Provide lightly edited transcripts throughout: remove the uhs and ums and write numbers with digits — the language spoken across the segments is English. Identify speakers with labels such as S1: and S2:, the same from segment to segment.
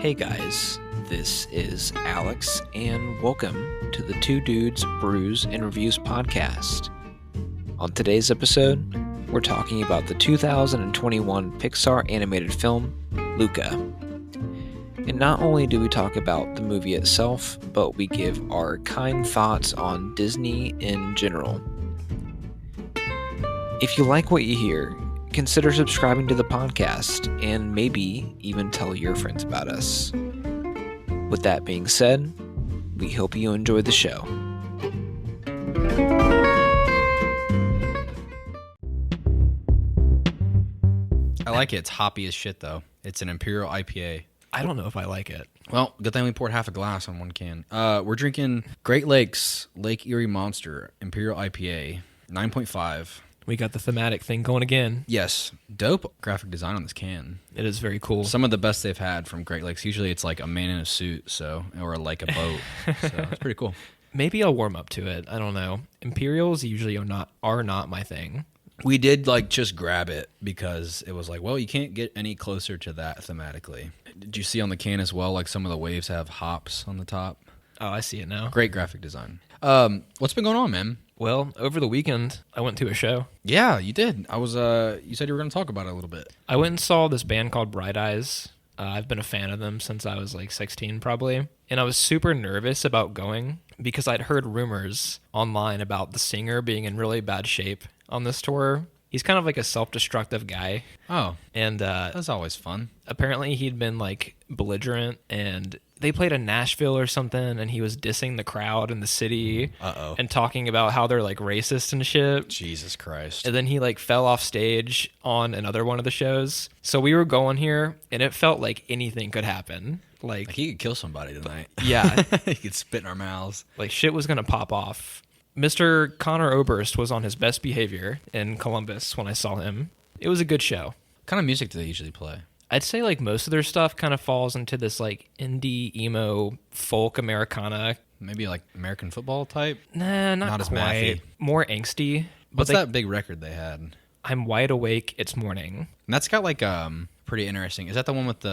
S1: Hey guys, this is Alex, and welcome to the Two Dudes Brews and Reviews podcast. On today's episode, we're talking about the 2021 Pixar animated film, Luca. And not only do we talk about the movie itself, but we give our kind thoughts on Disney in general. If you like what you hear, consider subscribing to the podcast and maybe even tell your friends about us. With that being said, we hope you enjoy the show.
S2: I like it. It's hoppy as shit, though. It's an Imperial IPA.
S1: I don't know if I like it.
S2: Well, good thing we poured half a glass on one can. We're drinking Great Lakes Lake Erie Monster Imperial IPA, 9.5.
S1: We got the thematic thing going again.
S2: Yes. Dope graphic design on this can.
S1: It is very cool.
S2: Some of the best they've had from Great Lakes. Usually it's like a man in a suit, or like a boat. So it's pretty cool.
S1: Maybe I'll warm up to it. I don't know. Imperials usually are not my thing.
S2: We did just grab it because it was like, well, you can't get any closer to that thematically. Did you see on the can as well, like some of the waves have hops on the top?
S1: Oh, I see it now.
S2: Great graphic design. What's been going on, man?
S1: Well, over the weekend, I went to a show.
S2: Yeah, you did. You said you were going to talk about it a little bit.
S1: I went and saw this band called Bright Eyes. I've been a fan of them since I was 16 probably. And I was super nervous about going because I'd heard rumors online about the singer being in really bad shape on this tour. He's kind of like a self-destructive guy.
S2: Oh,
S1: and
S2: that's always fun.
S1: Apparently he'd been belligerent, and they played in Nashville or something, and he was dissing the crowd in the city. And talking about how they're racist and shit.
S2: Jesus Christ.
S1: And then he fell off stage on another one of the shows. So we were going here, and it felt like anything could happen.
S2: Like he could kill somebody tonight.
S1: Yeah.
S2: He could spit in our mouths.
S1: Shit was gonna pop off. Mr. Connor Oberst was on his best behavior in Columbus when I saw him. It was a good show.
S2: What kind of music do they usually play?
S1: I'd say most of their stuff kind of falls into this indie, emo, folk Americana.
S2: Maybe American football type?
S1: Nah, not
S2: as
S1: quite.
S2: mathy.
S1: More angsty.
S2: What's that big record they had?
S1: I'm Wide Awake, It's Morning.
S2: And that's got pretty interesting. Is that the one with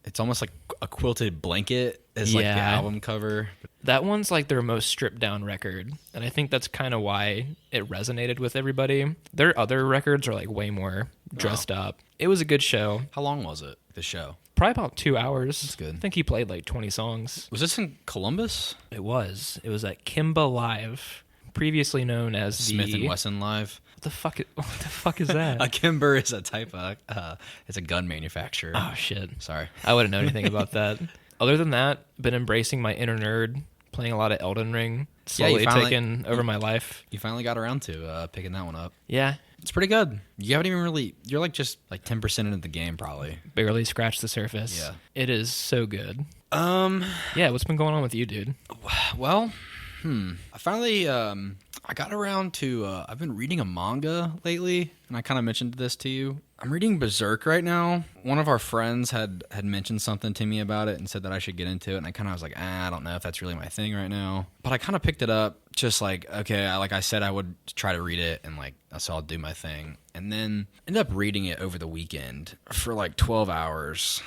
S2: it's almost like a quilted blanket as the album cover?
S1: That one's their most stripped down record, and I think that's kind of why it resonated with everybody. Their other records are way more dressed up. It was a good show.
S2: How long was it, the show?
S1: Probably about 2 hours.
S2: That's good.
S1: I think he played 20 songs.
S2: Was this in Columbus?
S1: It was. It was at Kimba Live, previously known as
S2: Smith & Wesson Live.
S1: What the fuck is that?
S2: A Kimber is a type of it's a gun manufacturer.
S1: Oh shit.
S2: Sorry.
S1: I wouldn't know anything about that. Other than that, been embracing my inner nerd, playing a lot of Elden Ring, slowly taking over my life.
S2: You finally got around to picking that one up.
S1: Yeah.
S2: It's pretty good. You haven't even really, you're just 10% into the game probably.
S1: Barely scratched the surface.
S2: Yeah.
S1: It is so good. Yeah, what's been going on with you, dude?
S2: Well, I finally, I got around to, I've been reading a manga lately, and I kind of mentioned this to you. I'm reading Berserk right now. One of our friends had mentioned something to me about it and said that I should get into it, and I kind of was I don't know if that's really my thing right now. But I kind of picked it up, just okay, I said I would try to read it, and so I'll do my thing. And then ended up reading it over the weekend for 12 hours.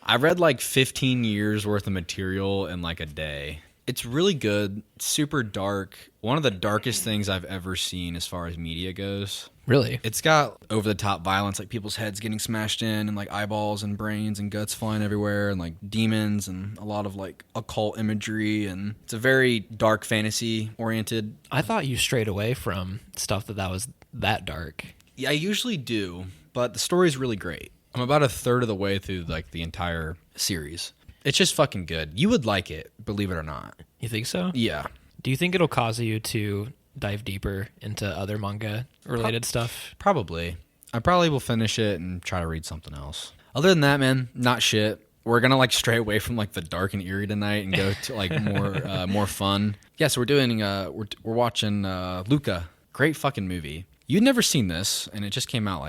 S2: I read 15 years worth of material in a day. It's really good. It's super dark. One of the darkest things I've ever seen as far as media goes.
S1: Really?
S2: It's got over-the-top violence, people's heads getting smashed in, and eyeballs and brains and guts flying everywhere, and demons, and a lot of occult imagery, and it's a very dark fantasy-oriented.
S1: I thought you strayed away from stuff that was that dark.
S2: Yeah, I usually do, but the story's really great. I'm about a third of the way through the entire series. It's just fucking good. You would like it, believe it or not.
S1: You think so?
S2: Yeah.
S1: Do you think it'll cause you to dive deeper into other manga-related stuff?
S2: Probably. I probably will finish it and try to read something else. Other than that, man, not shit. We're gonna stray away from the dark and eerie tonight and go to more fun. Yeah, so we're doing we're watching Luca. Great fucking movie. You'd never seen this, and it just came out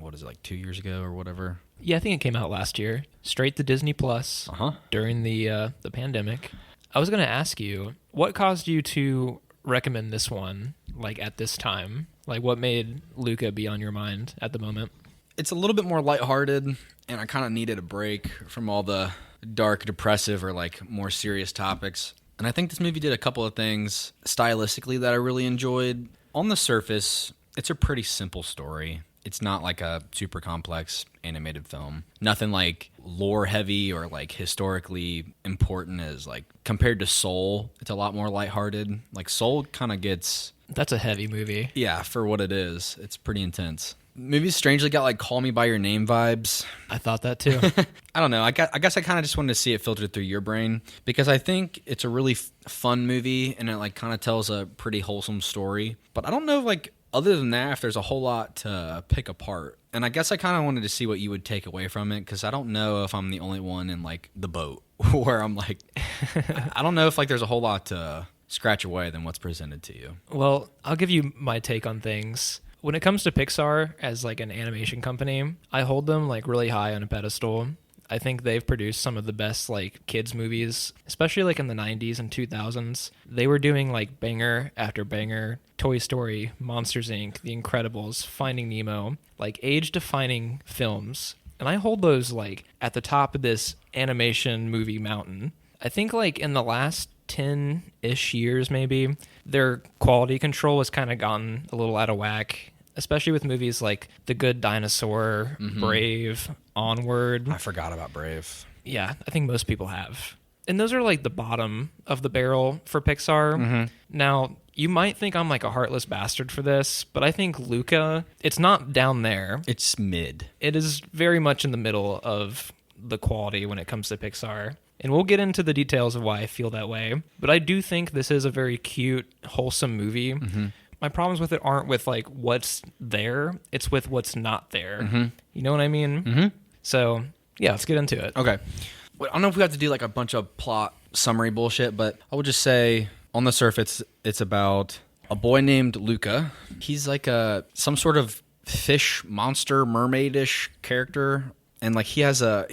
S2: what is it, 2 years ago or whatever?
S1: Yeah, I think it came out last year. Straight to Disney Plus during the pandemic. I was going to ask you, what caused you to recommend this one, at this time? What made Luca be on your mind at the moment?
S2: it's a little bit more lighthearted, and I kind of needed a break from all the dark, depressive, or like more serious topics. And I think this movie did a couple of things stylistically that I really enjoyed. On the surface, it's a pretty simple story. It's not like a super complex animated film. Nothing like lore heavy or like historically important as like compared to Soul. It's a lot more lighthearted. Like Soul kind of gets...
S1: That's a heavy movie.
S2: Yeah, for what it is. It's pretty intense. Movies strangely got like Call Me By Your Name vibes.
S1: I thought that too.
S2: I don't know. I guess I kind of just wanted to see it filtered through your brain because I think it's a really fun movie and it like kind of tells a pretty wholesome story. But I don't know like other than that if there's a whole lot to pick apart. And I guess I kind of wanted to see what you would take away from it because I don't know if I'm the only one in like the boat where I'm like I don't know if like there's a whole lot to scratch away than what's presented to you.
S1: Well, I'll give you my take on things. When it comes to Pixar as like an animation company, I hold them like really high on a pedestal. I think they've produced some of the best like kids movies, especially like in the 90s and 2000s. They were doing like banger after banger, Toy Story, Monsters Inc., The Incredibles, Finding Nemo, like age-defining films. And I hold those like at the top of this animation movie mountain. I think like in the last 10-ish years maybe, their quality control has kind of gotten a little out of whack, especially with movies like The Good Dinosaur, Brave, Onward.
S2: I forgot about Brave.
S1: Yeah, I think most people have. And those are like the bottom of the barrel for Pixar. Now, you might think I'm like a heartless bastard for this, but I think Luca, it's not down there.
S2: It's mid.
S1: It is very much in the middle of the quality when it comes to Pixar. And we'll get into the details of why I feel that way. But I do think this is a very cute, wholesome movie. My problems with it aren't with like what's there. It's with what's not there. You know what I mean? So, yeah, let's get into it.
S2: Okay. I don't know if we have to do like a bunch of plot summary bullshit, but I would just say on the surface, it's about a boy named Luca. He's like some sort of fish monster, mermaidish character. And like he's a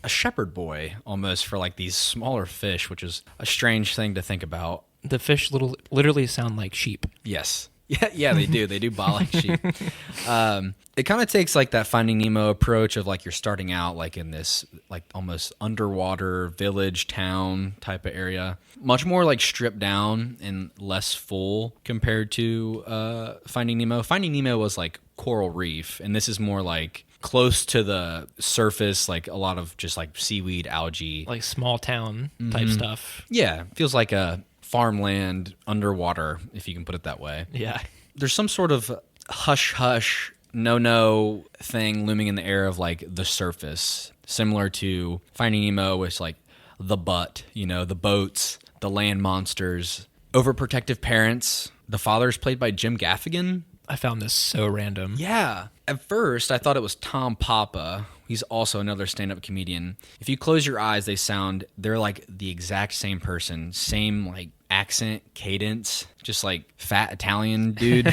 S2: shepherd boy almost for like these smaller fish, which is a strange thing to think about.
S1: The fish literally sound like sheep.
S2: Yes. Yeah, they do. They do baa like sheep. It kind of takes like that Finding Nemo approach of like you're starting out like in this like almost underwater village town type of area. Much more like stripped down and less full compared to Finding Nemo. Finding Nemo was like coral reef, and this is more like close to the surface, like a lot of just like seaweed, algae.
S1: Like small town type stuff.
S2: Yeah, feels like a farmland underwater, if you can put it that way.
S1: Yeah.
S2: There's some sort of hush-hush, no-no thing looming in the air of like the surface, similar to Finding Nemo, which like the butt, you know, the boats, the land monsters, overprotective parents. The father's played by Jim Gaffigan.
S1: I found this so random.
S2: Yeah. At first, I thought it was Tom Papa. He's also another stand-up comedian. If you close your eyes, they're like the exact same person. Same like accent, cadence, just like fat Italian dude.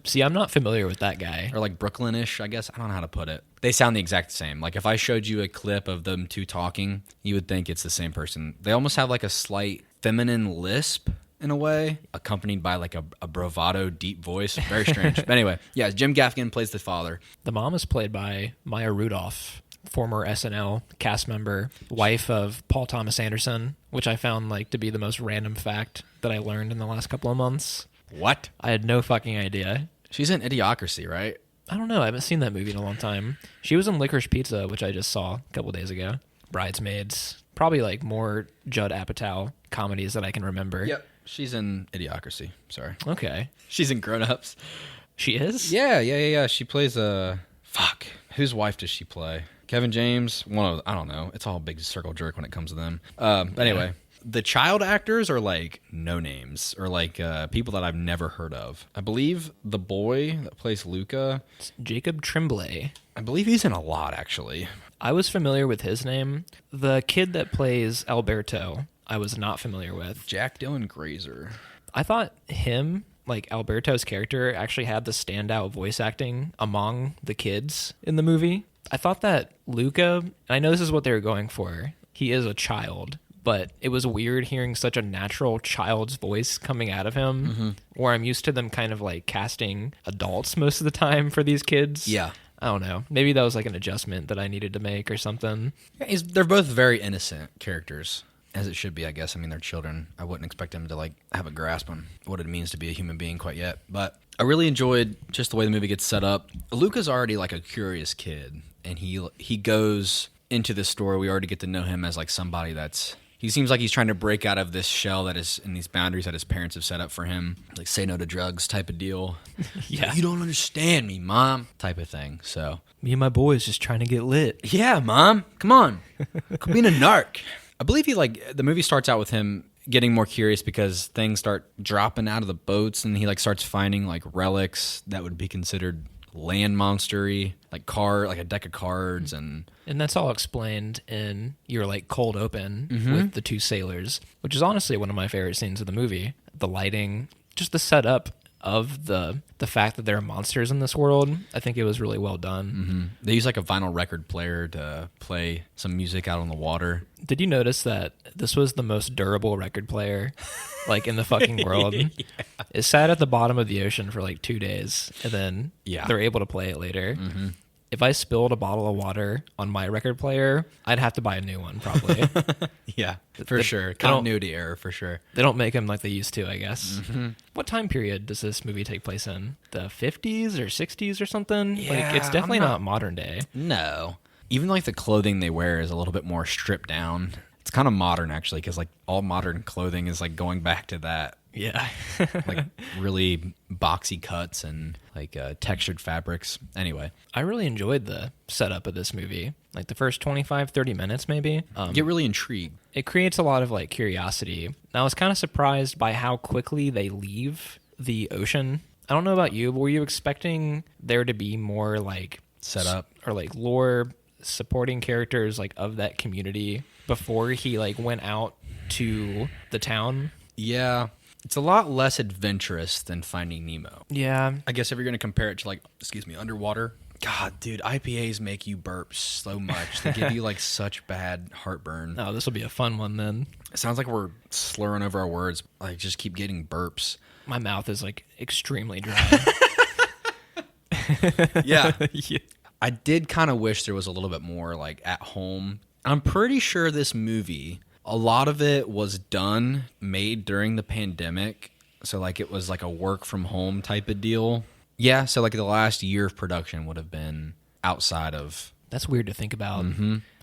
S1: See, I'm not familiar with that guy.
S2: Or like Brooklyn-ish, I guess. I don't know how to put it. They sound the exact same. Like if I showed you a clip of them two talking, you would think it's the same person. They almost have like a slight feminine lisp in a way, accompanied by like a bravado deep voice. Very strange. But anyway, yeah, Jim Gaffigan plays the father.
S1: The mom is played by Maya Rudolph, former SNL cast member, wife of Paul Thomas Anderson, which I found like to be the most random fact that I learned in the last couple of months.
S2: What?
S1: I had no fucking idea.
S2: She's in Idiocracy, right?
S1: I don't know. I haven't seen that movie in a long time. She was in Licorice Pizza, which I just saw a couple days ago. Bridesmaids. Probably like more Judd Apatow comedies that I can remember.
S2: Yep. She's in Idiocracy. Sorry.
S1: Okay.
S2: She's in Grown Ups.
S1: She is?
S2: Yeah. She plays fuck. Whose wife does she play? Kevin James? I don't know. It's all a big circle jerk when it comes to them. Anyway, the child actors are like no names or like people that I've never heard of. I believe the boy that plays Luca,
S1: It's Jacob Tremblay.
S2: I believe he's in a lot actually.
S1: I was familiar with his name. The kid that plays Alberto, I was not familiar with.
S2: Jack Dylan Grazer.
S1: I thought him, like Alberto's character, actually had the standout voice acting among the kids in the movie. I thought that Luca, and I know this is what they were going for, he is a child, but it was weird hearing such a natural child's voice coming out of him, where I'm used to them kind of like casting adults most of the time for these kids.
S2: Yeah.
S1: I don't know. Maybe that was like an adjustment that I needed to make or something.
S2: They're both very innocent characters, as it should be, I guess. I mean, they're children. I wouldn't expect them to like have a grasp on what it means to be a human being quite yet. But I really enjoyed just the way the movie gets set up. Luca's already like a curious kid, and he goes into this story. We already get to know him as like somebody he seems like he's trying to break out of this shell that is in these boundaries that his parents have set up for him. Like, say no to drugs type of deal.
S1: Yeah.
S2: You don't understand me, Mom, type of thing. So,
S1: me and my boys just trying to get lit.
S2: yeah, Mom, come on. Quit being a narc. I believe the movie starts out with him getting more curious because things start dropping out of the boats, and he like starts finding like relics that would be considered land monstery, like a deck of cards, and
S1: that's all explained in your like cold open with the two sailors, which is honestly one of my favorite scenes of the movie. The lighting, just the setup of the fact that there are monsters in this world. I think it was really well done.
S2: They use like a vinyl record player to play some music out on the water.
S1: Did you notice that this was the most durable record player like in the fucking world?
S2: Yeah.
S1: It sat at the bottom of the ocean for like 2 days, and then
S2: Yeah.
S1: they're able to play it later. If I spilled a bottle of water on my record player, I'd have to buy a new one probably.
S2: Yeah, for sure. Continuity error, for sure.
S1: They don't make them like they used to, I guess. What time period does this movie take place in? The 50s or 60s or something?
S2: Yeah,
S1: like, it's definitely not modern day.
S2: No. Even like the clothing they wear is a little bit more stripped down. It's kind of modern, actually, because like all modern clothing is like going back to that.
S1: Yeah.
S2: Like really boxy cuts and like textured fabrics. Anyway,
S1: I really enjoyed the setup of this movie. Like the first 25, 30 minutes maybe.
S2: get really intrigued.
S1: It creates a lot of like curiosity. And I was kind of surprised by how quickly they leave the ocean. I don't know about you, but were you expecting there to be more like
S2: Set up
S1: or like lore supporting characters like of that community before he like went out to the town?
S2: Yeah. It's a lot less adventurous than Finding Nemo.
S1: Yeah.
S2: I guess if you're going to compare it to like, underwater. God, dude, IPAs make you burp so much. They give you like such bad heartburn.
S1: Oh, this will be a fun one then.
S2: It sounds like we're slurring over our words. I just keep getting burps.
S1: My mouth is like extremely dry.
S2: Yeah.
S1: Yeah.
S2: I did kind of wish there was a little bit more like at home. I'm pretty sure this movie, a lot of it was made during the pandemic. So like it was like a work from home type of deal. Yeah, so like the last year of production would have been outside of...
S1: That's weird to think about.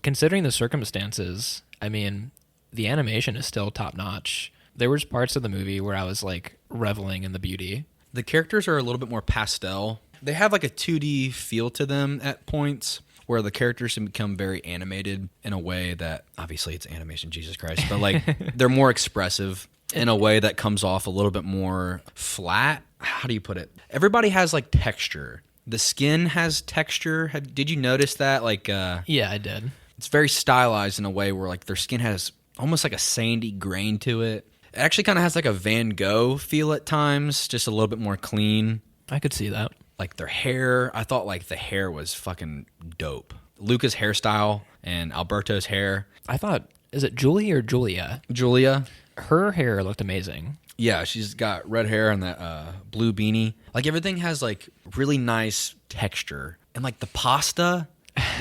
S1: Considering the circumstances, I mean, the animation is still top notch. There was parts of the movie where I was like reveling in the beauty.
S2: The characters are a little bit more pastel. They have like a 2D feel to them at points where the characters can become very animated in a way that, obviously it's animation, Jesus Christ, but like they're more expressive in a way that comes off a little bit more flat. How do you put it? Everybody has like texture. The skin has texture. Did you notice that? Like,
S1: Yeah, I did.
S2: it's very stylized in a way where like their skin has almost like a sandy grain to it. It actually kind of has like a Van Gogh feel at times, just a little bit more clean.
S1: I could see that.
S2: Like their hair, I thought like the hair was fucking dope. Luca's hairstyle and Alberto's hair.
S1: I thought, is it Julie or Julia?
S2: Julia,
S1: Her hair looked amazing.
S2: yeah, she's got red hair and that blue beanie. Like everything has like really nice texture. And like the pasta,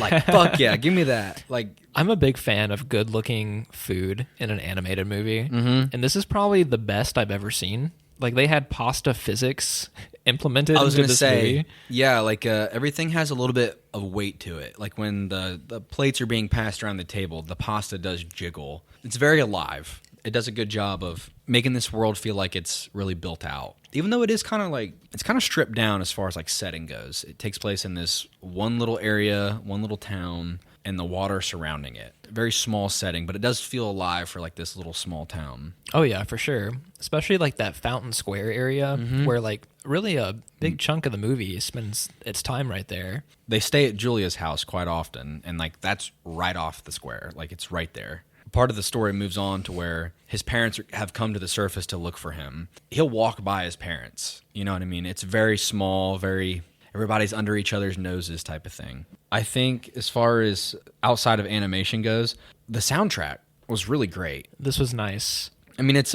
S2: like fuck yeah, give me that. Like
S1: I'm a big fan of good-looking food in an animated movie, and this is probably the best I've ever seen. Like they had pasta physics implemented.
S2: I was
S1: into
S2: gonna
S1: this
S2: say,
S1: movie.
S2: yeah, like everything has a little bit of weight to it. Like when the plates are being passed around the table, the pasta does jiggle. It's very alive. It does a good job of making this world feel like it's really built out. Even though it is kind of like, it's kind of stripped down as far as like setting goes. It takes place in this one little area, one little town, and the water surrounding it. Very small setting, but it does feel alive for like this little small town.
S1: Oh yeah, for sure. Especially like that Fountain Square area where like really a big chunk of the movie spends its time right there.
S2: They stay at Julia's house quite often, and like that's right off the square. Like it's right there. Part of the story moves on to where his parents have come to the surface to look for him. He'll walk by his parents. You know what I mean? It's very small, very everybody's under each other's noses type of thing. I think as far as outside of animation goes, the soundtrack was really great.
S1: This was nice.
S2: I mean, it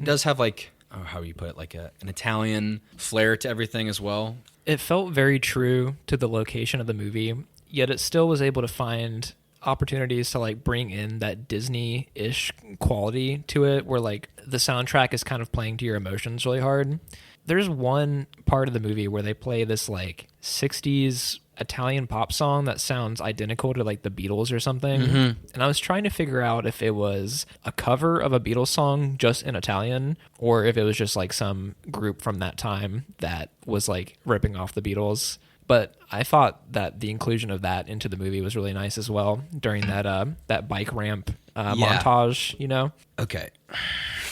S2: does have like, how do you put it, like an Italian flair to everything as well.
S1: It felt very true to the location of the movie, yet it still was able to find opportunities to like bring in that Disney-ish quality to it, where like the soundtrack is kind of playing to your emotions really hard. There's one part of the movie where they play this like 60s Italian pop song that sounds identical to like the Beatles or something. And I was trying to figure out if it was a cover of a Beatles song just in Italian, or if it was just like some group from that time that was like ripping off the Beatles. But I thought that the inclusion of that into the movie was really nice as well during that bike ramp montage, you know?
S2: Okay.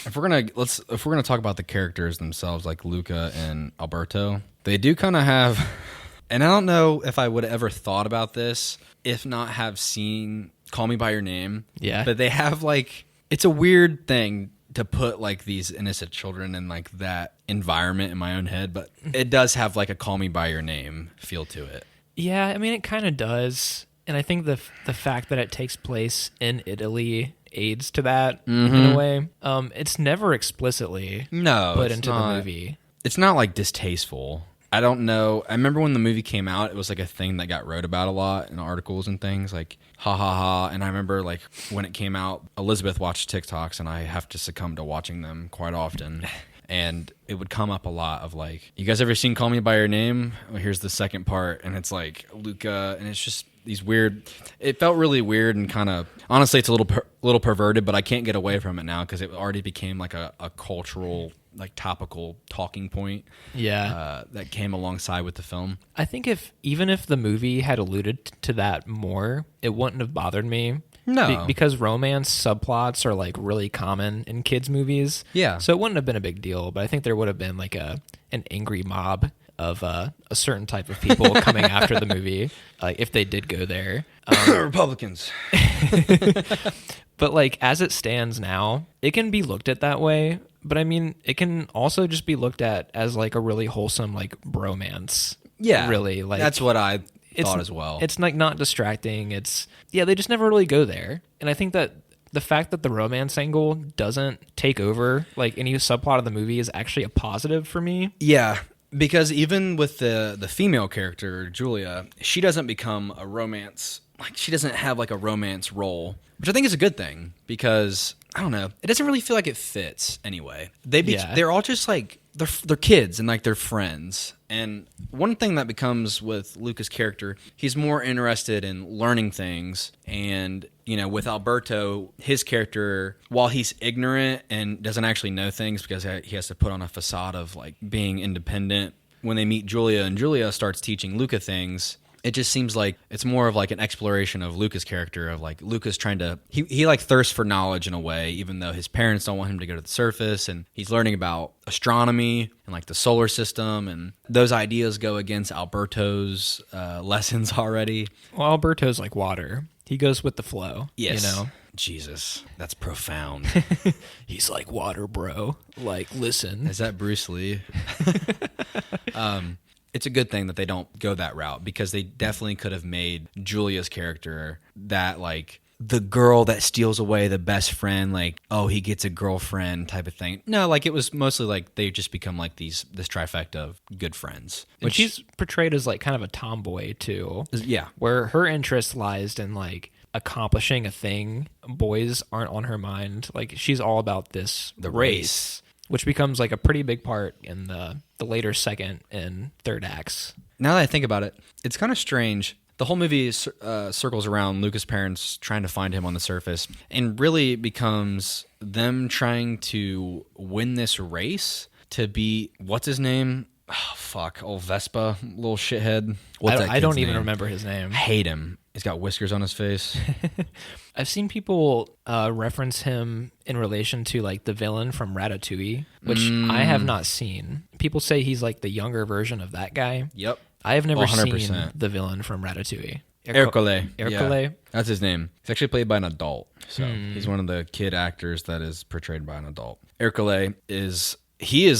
S2: If we're gonna talk about the characters themselves, like Luca and Alberto, they do kind of have, and I don't know if I would have ever thought about this if not have seen Call Me by Your Name.
S1: Yeah.
S2: But they have like, it's a weird thing to put like these innocent children in like that environment in my own head, but it does have like a Call Me by Your Name feel to it.
S1: Yeah, I mean, it kind of does. And I think the fact that it takes place in Italy aids to that in a way. It's never explicitly put into the movie.
S2: It's not like distasteful. I don't know. I remember when the movie came out, it was like a thing that got wrote about a lot in articles and things, like ha ha ha. And I remember like when it came out, Elizabeth watched TikToks and I have to succumb to watching them quite often. And it would come up a lot of like, you guys ever seen Call Me by Your Name? Well, here's the second part. And it's like Luca, and it's just these weird, it felt really weird and kind of, honestly, it's a little perverted, but I can't get away from it now because it already became like a cultural, like topical talking point.
S1: Yeah.
S2: That came alongside with the film.
S1: I think even if the movie had alluded to that more, it wouldn't have bothered me.
S2: No.
S1: Because romance subplots are like really common in kids' movies.
S2: Yeah.
S1: So it wouldn't have been a big deal, but I think there would have been like an angry mob of a certain type of people coming after the movie, if they did go there.
S2: Republicans.
S1: But like as it stands now, it can be looked at that way. But I mean, it can also just be looked at as like a really wholesome like bromance.
S2: Yeah.
S1: Really, like
S2: that's what I thought as well.
S1: It's like not distracting. They just never really go there. And I think that the fact that the romance angle doesn't take over like any subplot of the movie is actually a positive for me.
S2: Yeah. Because even with the female character, Julia, she doesn't become a romance, like she doesn't have like a romance role, which I think is a good thing because, I don't know, it doesn't really feel like it fits anyway. They're all just like, they're kids and like they're friends. And one thing that becomes with Luca's character, he's more interested in learning things. And, you know, with Alberto, his character, while he's ignorant and doesn't actually know things because he has to put on a facade of like being independent, when they meet Julia and Julia starts teaching Luca things, it just seems like it's more of like an exploration of Luca's character, of like Luca's trying to, he like thirsts for knowledge in a way, even though his parents don't want him to go to the surface, and he's learning about astronomy and like the solar system, and those ideas go against Alberto's lessons already.
S1: Well, Alberto's like water. He goes with the flow.
S2: Yes.
S1: You know?
S2: Jesus, that's profound.
S1: He's like water, bro. Like, listen.
S2: Is that Bruce Lee? It's a good thing that they don't go that route, because they definitely could have made Julia's character that like the girl that steals away the best friend, like, oh, he gets a girlfriend type of thing. No, like it was mostly like they just become like this trifecta of good friends.
S1: But she's portrayed as like kind of a tomboy too.
S2: Yeah.
S1: Where her interest lies in like accomplishing a thing. Boys aren't on her mind. Like she's all about the race. Which becomes like a pretty big part in the later second and third acts.
S2: Now that I think about it, it's kind of strange. The whole movie circles around Luca's parents trying to find him on the surface, and really becomes them trying to win this race to be, what's his name? Oh, fuck. Old Vespa, little shithead.
S1: I don't even remember his name.
S2: I hate him. He's got whiskers on his face.
S1: I've seen people reference him in relation to like the villain from Ratatouille, which I have not seen. People say he's like the younger version of that guy.
S2: Yep.
S1: I have never
S2: 100%.
S1: seen the villain from Ratatouille.
S2: Ercole.
S1: Ercole?
S2: Yeah, that's his name. He's actually played by an adult. So he's one of the kid actors that is portrayed by an adult. Ercole is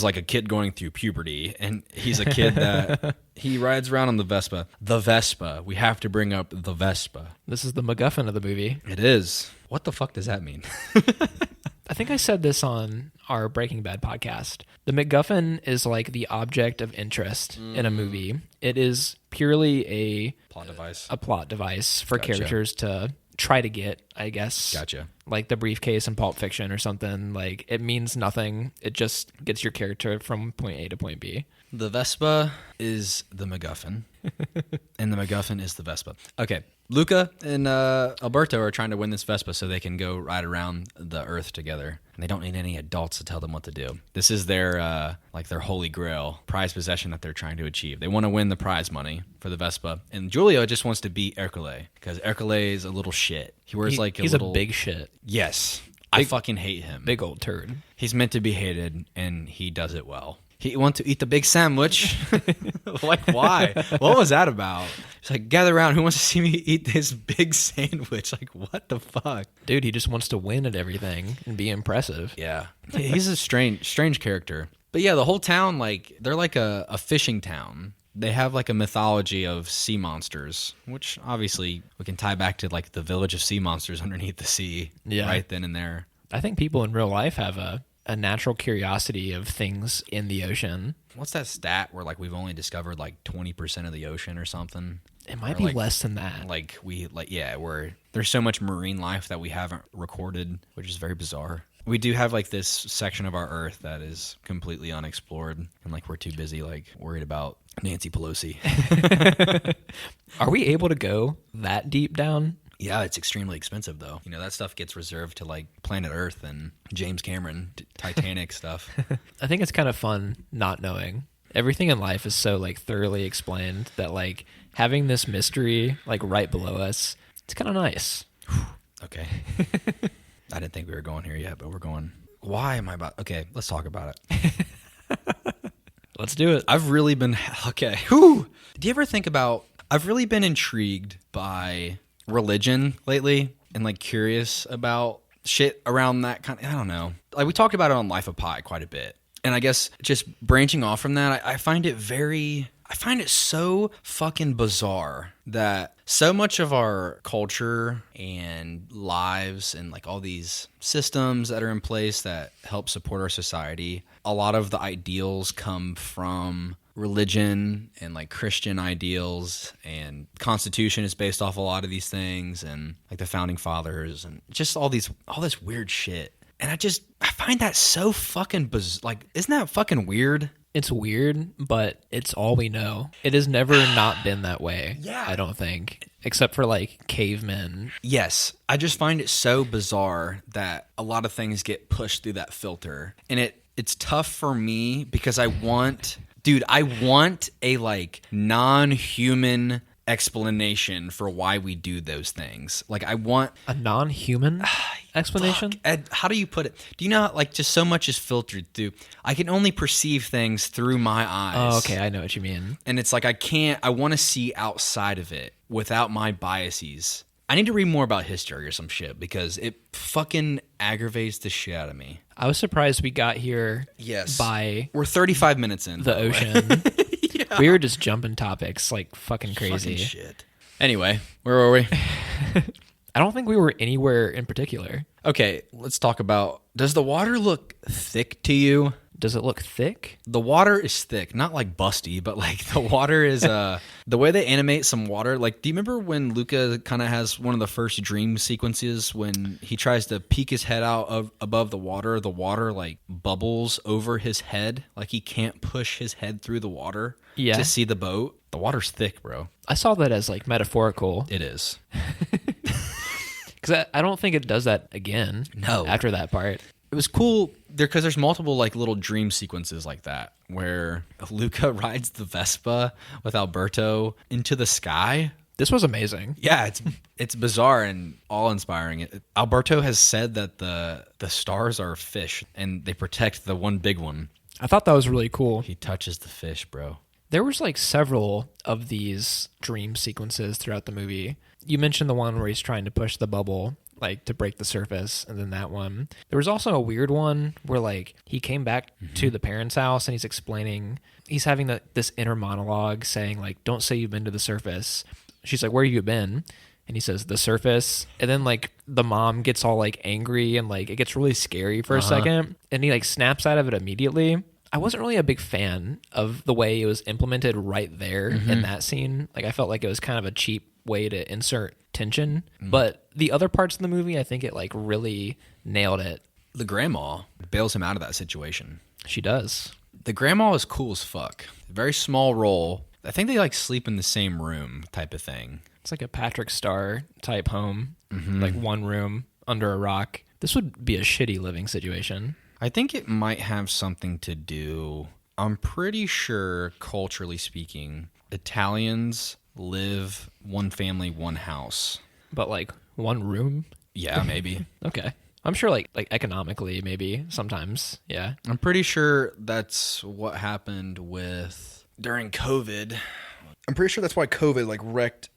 S2: like a kid going through puberty, and he's a kid that he rides around on the Vespa. The Vespa. We have to bring up the Vespa.
S1: This is the MacGuffin of the movie.
S2: It is. What the fuck does that mean?
S1: I think I said this on our Breaking Bad podcast. The MacGuffin is like the object of interest in a movie. It is purely a plot device for characters to try to get, I guess.
S2: Gotcha.
S1: Like the briefcase in Pulp Fiction or something. Like, it means nothing. It just gets your character from point A to point B.
S2: The Vespa is the MacGuffin, and the MacGuffin is the Vespa. Okay, Luca and Alberto are trying to win this Vespa so they can go ride around the Earth together, and they don't need any adults to tell them what to do. This is their their holy grail, prize possession that they're trying to achieve. They want to win the prize money for the Vespa, and Giulio just wants to beat Hercule because Hercule is a little shit. He wears
S1: he's a big shit.
S2: Yes, I fucking hate him.
S1: Big old turd.
S2: He's meant to be hated, and he does it well. He wants to eat the big sandwich. Like, why? What was that about? It's like, gather around. Who wants to see me eat this big sandwich? Like, what the fuck?
S1: Dude, he just wants to win at everything and be impressive.
S2: Yeah. He's a strange character. But yeah, the whole town, like, they're like a fishing town. They have like a mythology of sea monsters, which obviously we can tie back to like the village of sea monsters underneath the sea.
S1: Yeah.
S2: Right then and there.
S1: I think people in real life have a natural curiosity of things in the ocean.
S2: What's that stat where like we've only discovered like 20% of the ocean or something?
S1: It might be less than that.
S2: Where there's so much marine life that we haven't recorded, which is very bizarre. We do have like this section of our Earth that is completely unexplored, and like we're too busy like worried about Nancy Pelosi.
S1: Are we able to go that deep down?
S2: Yeah, it's extremely expensive though. You know, that stuff gets reserved to like Planet Earth and James Cameron, Titanic stuff.
S1: I think it's kind of fun not knowing. Everything in life is so like thoroughly explained that like having this mystery like right below us, it's kind of nice.
S2: Okay. I didn't think we were going here yet, but we're going. Why am I about? Okay, let's talk about it.
S1: Let's do it.
S2: I've really been okay. Whew. Do you ever think about? I've really been intrigued by religion lately and like curious about shit around that kind of, I don't know. Like we talked about it on Life of Pi quite a bit. And I guess just branching off from that, I find it so fucking bizarre that so much of our culture and lives and like all these systems that are in place that help support our society, a lot of the ideals come from religion and like Christian ideals, and Constitution is based off a lot of these things, and like the founding fathers and just all this weird shit. And I find that so fucking like, isn't that fucking weird?
S1: It's weird, but it's all we know. It has never not been that way.
S2: Yeah.
S1: I don't think, except for like cavemen.
S2: Yes. I just find it so bizarre that a lot of things get pushed through that filter. And it's tough for me because I want a like non-human explanation for why we do those things. Like I want
S1: a non-human explanation.
S2: Ed, how do you put it? Do you know how, like just so much is filtered through? I can only perceive things through my eyes.
S1: Oh, okay, I know what you mean.
S2: And it's like I want to see outside of it without my biases. I need to read more about history or some shit because it fucking aggravates the shit out of me.
S1: I was surprised we got here.
S2: Yes.
S1: We're
S2: 35 minutes in.
S1: The ocean. Yeah. We were just jumping topics like fucking crazy.
S2: Fucking shit. Anyway, where were we?
S1: I don't think we were anywhere in particular.
S2: Okay, let's talk about, does the water look thick to you?
S1: Does it look thick?
S2: The water is thick, not like busty, but like the water is the way they animate some water. Like, do you remember when Luca kind of has one of the first dream sequences when he tries to peek his head out above the water like bubbles over his head, like he can't push his head through the water to see the boat? The water's thick, bro.
S1: I saw that as like metaphorical.
S2: It is.
S1: Because I don't think it does that again.
S2: No.
S1: After that part.
S2: It was cool there because there's multiple like little dream sequences like that where Luca rides the Vespa with Alberto into the sky.
S1: This was amazing.
S2: Yeah, it's bizarre and awe-inspiring. Alberto has said that the stars are fish and they protect the one big one.
S1: I thought that was really cool.
S2: He touches the fish, bro.
S1: There was like several of these dream sequences throughout the movie. You mentioned the one where he's trying to push the bubble, like to break the surface, and then that one. There was also a weird one where like he came back to the parents' house and he's having this inner monologue saying like, don't say you've been to the surface. She's like, where have you been? And and he says the surface, and then like the mom gets all like angry and like it gets really scary for a second, and he like snaps out of it immediately. I wasn't really a big fan of the way it was implemented right there in that scene. Like I felt like it was kind of a cheap way to insert tension, but the other parts of the movie, I think it like really nailed it.
S2: The grandma bails him out of that situation.
S1: She does.
S2: The grandma is cool as fuck. Very small role. I think they like sleep in the same room type of thing.
S1: It's like a Patrick Star type home, like one room under a rock. This would be a shitty living situation.
S2: I think it might have something to do, I'm pretty sure, culturally speaking, Italians live one family, one house.
S1: But like one room?
S2: Yeah, maybe.
S1: Okay. I'm sure like economically maybe sometimes, yeah.
S2: I'm pretty sure that's what happened with during COVID. I'm pretty sure that's why COVID like wrecked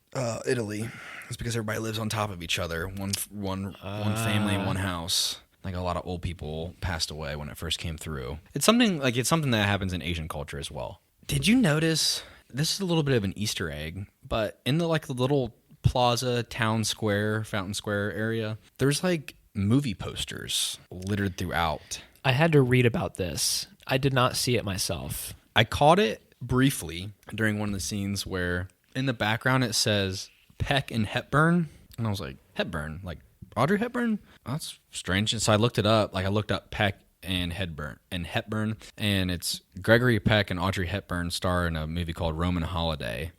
S2: Italy. It's because everybody lives on top of each other, one family, one house. Like a lot of old people passed away when it first came through. It's something that happens in Asian culture as well. Did you notice? This is a little bit of an Easter egg, but in the little plaza, town square, fountain square area, there's like movie posters littered throughout.
S1: I had to read about this. I did not see it myself.
S2: I caught it briefly during one of the scenes where in the background it says Peck and Hepburn, and I was like, Hepburn, like Audrey Hepburn? That's strange. And so I looked it up. Like I looked up Peck and Hepburn, and it's Gregory Peck and Audrey Hepburn star in a movie called Roman Holiday,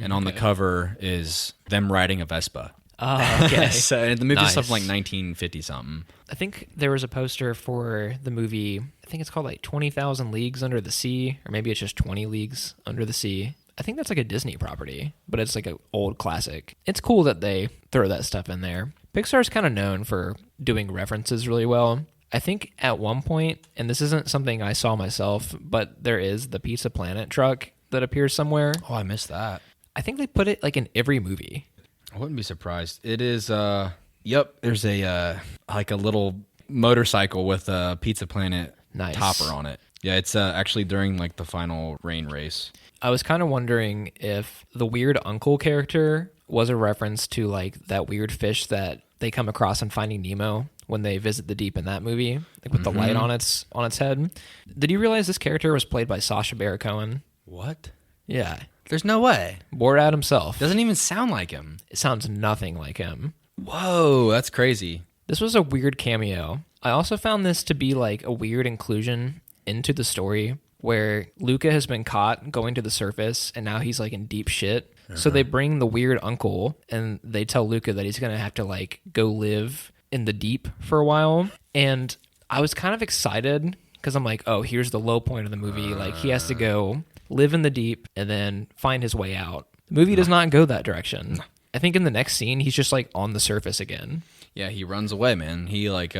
S2: and on the cover is them riding a Vespa.
S1: Oh, okay.
S2: So the movie's something like 1950 something.
S1: I think there was a poster for the movie. I think it's called like 20,000 Leagues Under the Sea, or maybe it's just 20 Leagues Under the Sea. I think that's like a Disney property, but it's like an old classic. It's cool that they throw that stuff in there. Pixar's kind of known for doing references really well. I think at one point, and this isn't something I saw myself, but there is the Pizza Planet truck that appears somewhere.
S2: Oh, I missed that.
S1: I think they put it like in every movie.
S2: I wouldn't be surprised. It is, there's a like a little motorcycle with a Pizza Planet topper on it. Yeah, it's actually during like the final rain race.
S1: I was kind of wondering if the weird uncle character was a reference to like that weird fish that they come across in Finding Nemo when they visit the deep in that movie, like with the light on its head. Did you realize this character was played by Sacha Baron Cohen?
S2: What?
S1: Yeah.
S2: There's no way.
S1: Borat himself.
S2: Doesn't even sound like him.
S1: It sounds nothing like him.
S2: Whoa, that's crazy.
S1: This was a weird cameo. I also found this to be like a weird inclusion into the story where Luca has been caught going to the surface and now he's like in deep shit. So they bring the weird uncle and they tell Luca that he's going to have to like go live in the deep for a while. And I was kind of excited because I'm like, oh, here's the low point of the movie. Like he has to go live in the deep and then find his way out. The movie does not go that direction. I think in the next scene, he's just like on the surface again.
S2: Yeah, he runs away, man. He like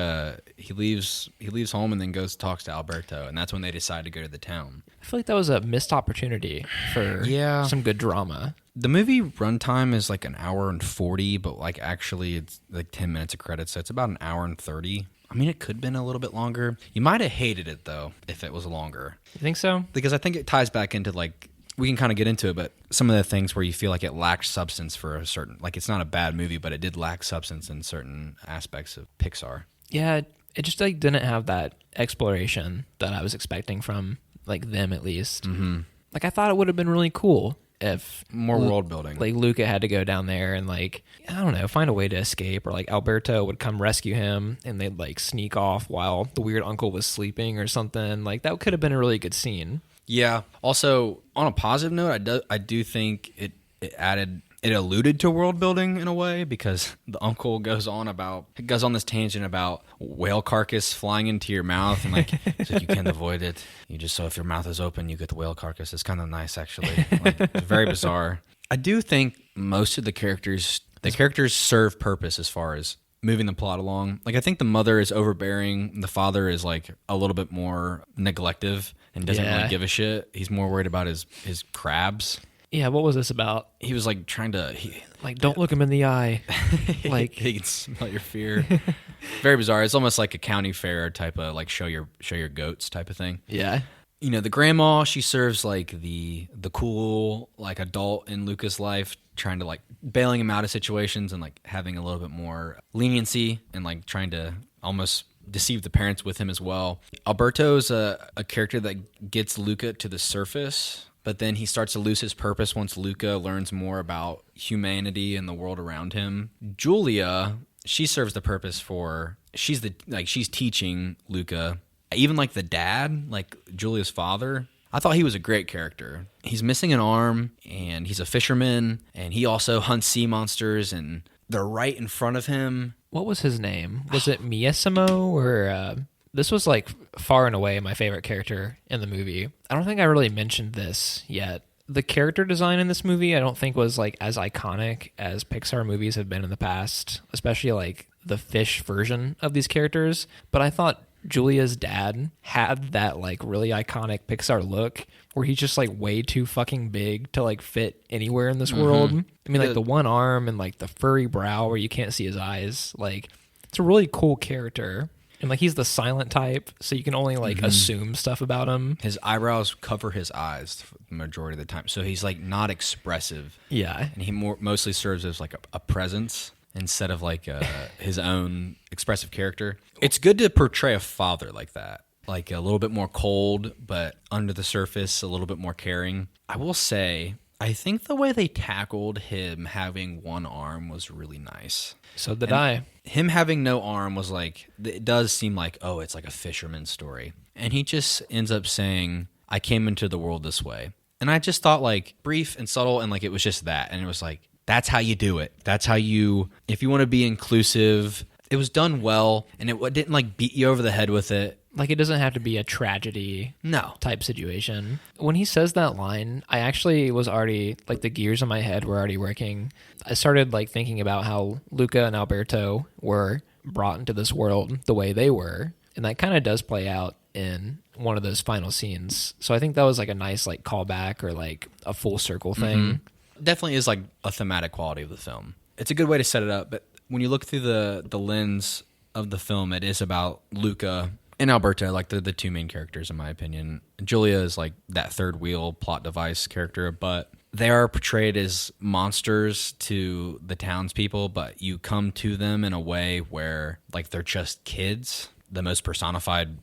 S2: he leaves home and then goes talks to Alberto, and that's when they decide to go to the town.
S1: I feel like that was a missed opportunity for some good drama.
S2: The movie runtime is like an hour and 40, but like actually it's like 10 minutes of credits, so it's about an hour and 30. I mean, it could have been a little bit longer. You might have hated it though if it was longer.
S1: You think so?
S2: Because I think it ties back into like, we can kind of get into it, but some of the things where you feel like it lacks substance for a certain, like it's not a bad movie, but it did lack substance in certain aspects of Pixar.
S1: Yeah, it just like didn't have that exploration that I was expecting from like them at least. Mm-hmm. Like I thought it would have been really cool if
S2: more world building.
S1: Like Luca had to go down there and like, I don't know, find a way to escape, or like Alberto would come rescue him and they'd like sneak off while the weird uncle was sleeping or something. Like that could have been a really good scene. Yeah.
S2: Also, on a positive note, I do think it alluded to world building in a way, because the uncle goes on this tangent about whale carcass flying into your mouth, and like so you can't avoid it. You just, so if your mouth is open, you get the whale carcass. It's kind of nice, actually. Like, it's very bizarre. I do think most of the characters serve purpose as far as moving the plot along. Like I think the mother is overbearing, the father is like a little bit more neglective and doesn't really give a shit. He's more worried about his crabs.
S1: Yeah, what was this about?
S2: He was like trying to
S1: don't look him in the eye. Like
S2: he can smell your fear. Very bizarre. It's almost like a county fair type of like show your goats type of thing.
S1: Yeah.
S2: the grandma, she serves like the cool like adult in Luca's life, trying to like bailing him out of situations and like having a little bit more leniency and like trying to almost deceive the parents with him as well. Alberto's a character that gets Luca to the surface, but then he starts to lose his purpose once Luca learns more about humanity and the world around him. Julia, she serves the purpose for she's teaching Luca. Even like the dad, like Julia's father, I thought he was a great character. He's missing an arm, and he's a fisherman, and he also hunts sea monsters, and they're right in front of him.
S1: What was his name? Was it Miyasimo or this was like far and away my favorite character in the movie. I don't think I really mentioned this yet. The character design in this movie I don't think was like as iconic as Pixar movies have been in the past, especially like the fish version of these characters. But I thought Julia's dad had that like really iconic Pixar look where he's just like way too fucking big to like fit anywhere in this world. I mean, like the one arm and like the furry brow where you can't see his eyes. Like, it's a really cool character. And like he's the silent type, so you can only like assume stuff about him.
S2: His eyebrows cover his eyes for the majority of the time, so he's like not expressive.
S1: Yeah,
S2: and he mostly serves as like a presence instead of like his own expressive character. It's good to portray a father like that, like a little bit more cold, but under the surface a little bit more caring. I will say, I think the way they tackled him having one arm was really nice.
S1: So did I.
S2: Him having no arm was like, it does seem like, oh, it's like a fisherman's story. And he just ends up saying, I came into the world this way. And I just thought like brief and subtle and like it was just that. And it was like, that's how you do it. That's how you, if you want to be inclusive, it was done well. And it didn't like beat you over the head with it.
S1: Like, it doesn't have to be a tragedy type situation. When he says that line, I actually was already, like, the gears in my head were already working. I started, like, thinking about how Luca and Alberto were brought into this world the way they were. And that kind of does play out in one of those final scenes. So I think that was, like, a nice, like, callback or, like, a full circle thing.
S2: Definitely is, like, a thematic quality of the film. It's a good way to set it up. But when you look through the lens of the film, it is about Luca and Alberto, like the two main characters, in my opinion. Julia is like that third wheel plot device character, but they are portrayed as monsters to the townspeople, but you come to them in a way where like they're just kids, the most personified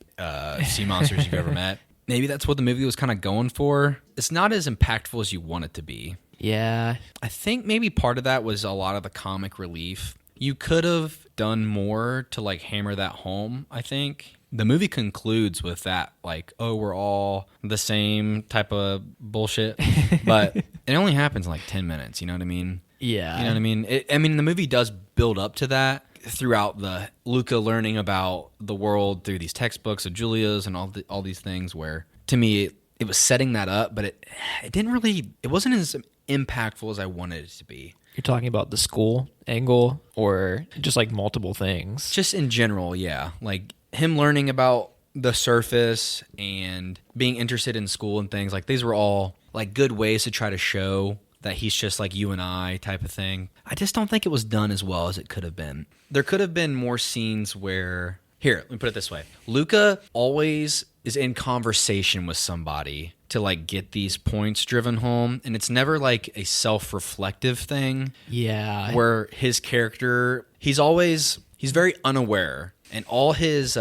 S2: sea monsters you've ever met. Maybe that's what the movie was kind of going for. It's not as impactful as you want it to be.
S1: Yeah.
S2: I think maybe part of that was a lot of the comic relief. You could have done more to like hammer that home, I think. The movie concludes with that, like, oh, we're all the same type of bullshit. But it only happens in like 10 minutes, you know what I mean?
S1: Yeah.
S2: You know what I mean? The movie does build up to that throughout the Luca learning about the world through these textbooks of Julia's and all these things where, to me, it was setting that up, but it wasn't as impactful as I wanted it to be.
S1: You're talking about the school angle or just like multiple things?
S2: Just in general, yeah. Like him learning about the surface and being interested in school and things, like these were all like good ways to try to show that he's just like you and I type of thing. I just don't think it was done as well as it could have been. There could have been more scenes where, here, let me put it this way. Luca always is in conversation with somebody to like get these points driven home, and it's never like a self-reflective thing.
S1: Yeah.
S2: Where his character, he's very unaware, and all his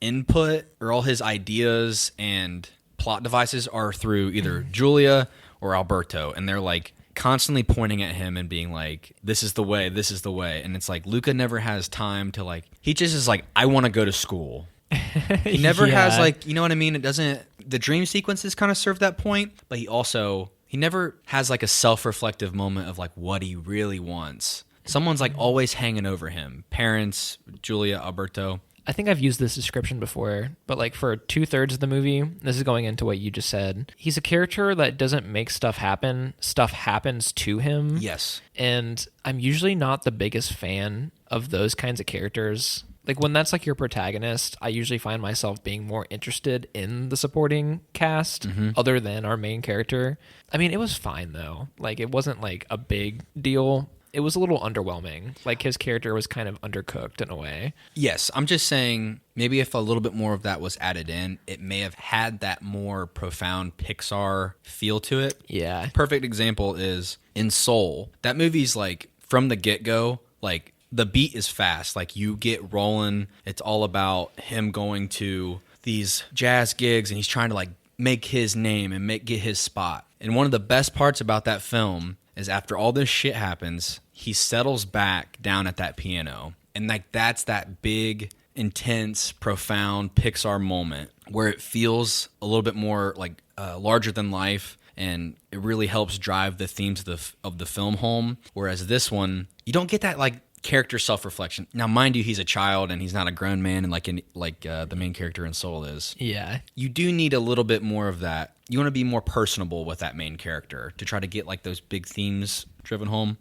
S2: input or all his ideas and plot devices are through either Julia or Alberto, and they're like constantly pointing at him and being like, this is the way, and it's like Luca never has time to like, he just is like, I want to go to school. He never has like, you know what I mean? It doesn't, the dream sequences kind of serve that point, but he never has like a self-reflective moment of like what he really wants. Someone's like always hanging over him. Parents, Julia, Alberto.
S1: I think I've used this description before, but like for 2/3 of the movie, this is going into what you just said. He's a character that doesn't make stuff happen. Stuff happens to him.
S2: Yes.
S1: And I'm usually not the biggest fan of those kinds of characters. Like when that's like your protagonist, I usually find myself being more interested in the supporting cast other than our main character. I mean, it was fine though. Like it wasn't like a big deal. it was a little underwhelming. Like his character was kind of undercooked in a way.
S2: Yes, I'm just saying maybe if a little bit more of that was added in, it may have had that more profound Pixar feel to it.
S1: Yeah.
S2: Perfect example is in Soul. That movie's like from the get-go, like the beat is fast. Like you get rolling. It's all about him going to these jazz gigs and he's trying to like make his name and get his spot. And one of the best parts about that film is after all this shit happens, he settles back down at that piano. And like that's that big, intense, profound Pixar moment where it feels a little bit more like larger than life, and it really helps drive the themes of the film home. Whereas this one, you don't get that like character self-reflection. Now, mind you, he's a child and he's not a grown man, and like the main character in Soul is.
S1: Yeah.
S2: You do need a little bit more of that. You want to be more personable with that main character to try to get like those big themes driven home.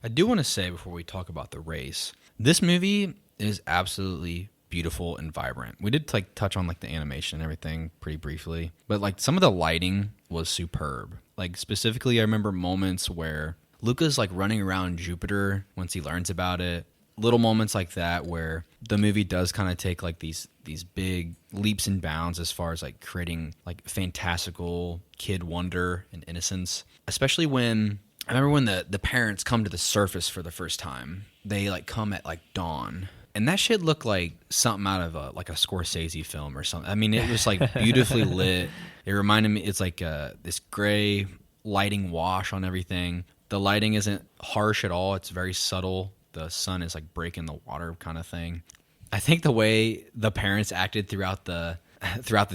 S2: I do want to say before we talk about the race, this movie is absolutely beautiful and vibrant. We did like touch on like the animation and everything pretty briefly, but like some of the lighting was superb. Like specifically, I remember moments where Luca's like running around Jupiter once he learns about it. Little moments like that where the movie does kind of take like these big leaps and bounds as far as like creating like fantastical kid wonder and innocence. Especially when I remember when the parents come to the surface for the first time. They like come at like dawn. And that shit looked like something out of a Scorsese film or something. I mean, it was like beautifully lit. It reminded me, it's like this gray lighting wash on everything. The lighting isn't harsh at all. It's very subtle. The sun is like breaking the water kind of thing. I think the way the parents acted throughout the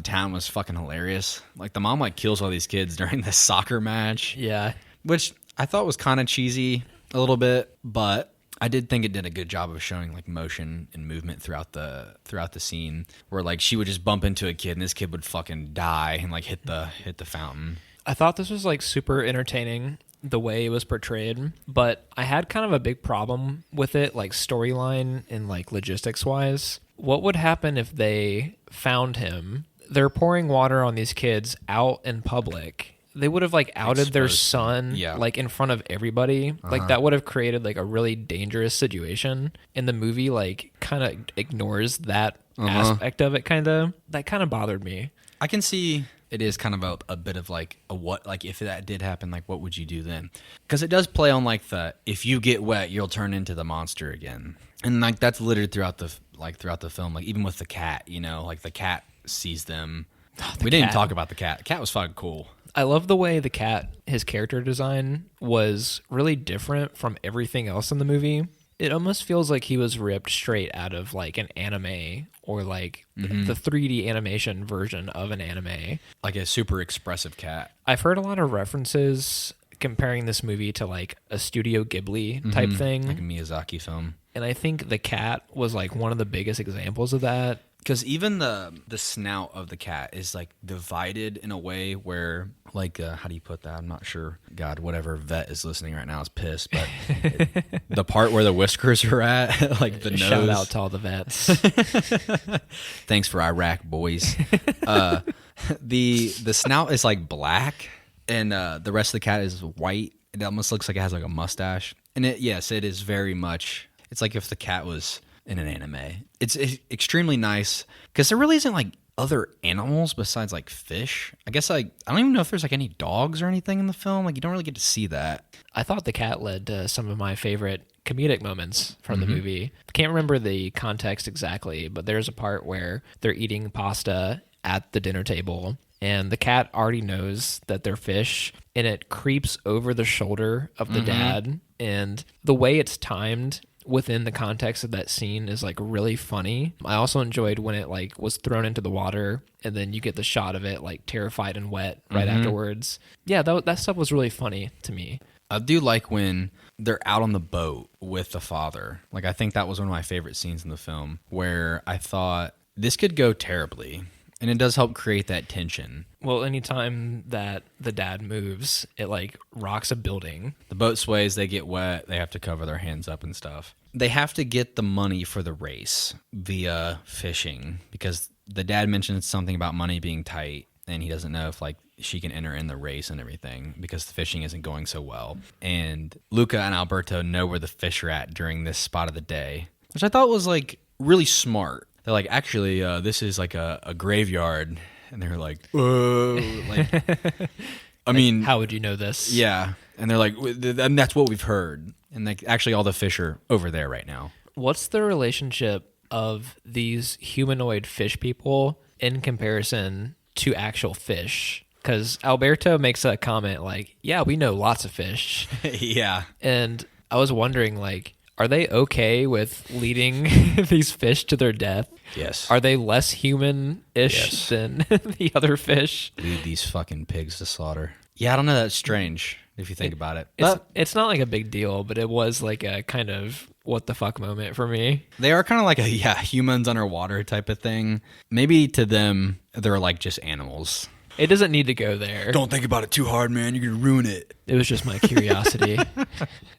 S2: town was fucking hilarious. Like the mom like kills all these kids during the soccer match.
S1: Yeah.
S2: Which I thought was kind of cheesy a little bit, but I did think it did a good job of showing like motion and movement throughout the scene, where like she would just bump into a kid and this kid would fucking die and like hit the fountain.
S1: I thought this was like super entertaining the way it was portrayed, but I had kind of a big problem with it, like storyline and like logistics wise. What would happen if they found him? They're pouring water on these kids out in public. They would have like outed their son like in front of everybody. Like that would have created like a really dangerous situation. And the movie like kind of ignores that aspect of it. That kind of bothered me.
S2: I can see it is kind of a bit of like a what, like if that did happen, like what would you do then? Because it does play on like the if you get wet, you'll turn into the monster again, and like that's littered throughout the film. Like even with the cat, you know, like the cat sees them. We didn't even talk about the cat. The cat was fucking cool.
S1: I love the way the cat, his character design was really different from everything else in the movie. It almost feels like he was ripped straight out of like an anime or like the 3D animation version of an anime.
S2: Like a super expressive cat.
S1: I've heard a lot of references comparing this movie to like a Studio Ghibli type thing.
S2: Like a Miyazaki film. And
S1: I think the cat was like one of the biggest examples of that.
S2: Because even the snout of the cat is like divided in a way where like how do you put that? I'm not sure. God, whatever vet is listening right now is pissed. But the part where the whiskers are at, like the nose.
S1: Shout out to all the vets.
S2: Thanks for Iraq, boys. The snout is like black, and the rest of the cat is white. It almost looks like it has like a mustache. And it is very much. It's like if the cat was in an anime. It's extremely nice because there really isn't like other animals besides like fish. I guess I don't even know if there's like any dogs or anything in the film. Like you don't really get to see that.
S1: I thought the cat led to some of my favorite comedic moments from the movie. Can't remember the context exactly, but there's a part where they're eating pasta at the dinner table and the cat already knows that they're fish and it creeps over the shoulder of the dad, and the way it's timed within the context of that scene is like really funny. I also enjoyed when it like was thrown into the water and then you get the shot of it like terrified and wet right afterwards. Yeah, that stuff was really funny to me.
S2: I do like when they're out on the boat with the father. Like I think that was one of my favorite scenes in the film where I thought this could go terribly. And it does help create that tension.
S1: Well, anytime that the dad moves, it like rocks a building.
S2: The boat sways, they get wet, they have to cover their hands up and stuff. They have to get the money for the race via fishing because the dad mentioned something about money being tight. and he doesn't know if like she can enter in the race and everything because the fishing isn't going so well. And Luca and Alberto know where the fish are at during this spot of the day, which I thought was like really smart. They're like, actually, this is like a graveyard, and they're like, whoa, like, I mean,
S1: how would you know this?
S2: Yeah, and they're like, and that's what we've heard, and like actually, all the fish are over there right now.
S1: What's the relationship of these humanoid fish people in comparison to actual fish? Because Alberto makes a comment like, yeah, we know lots of fish.
S2: Yeah.
S1: And I was wondering, like, are they okay with leading these fish to their death?
S2: Yes.
S1: Are they less human-ish than the other fish?
S2: Lead these fucking pigs to slaughter. Yeah, I don't know. That's strange if you think about it.
S1: It's not like a big deal, but it was like a kind of what the fuck moment for me.
S2: They are kind of like humans underwater type of thing. Maybe to them, they're like just animals.
S1: It doesn't need to go there.
S2: Don't think about it too hard, man. You're going to ruin it.
S1: It was just my curiosity.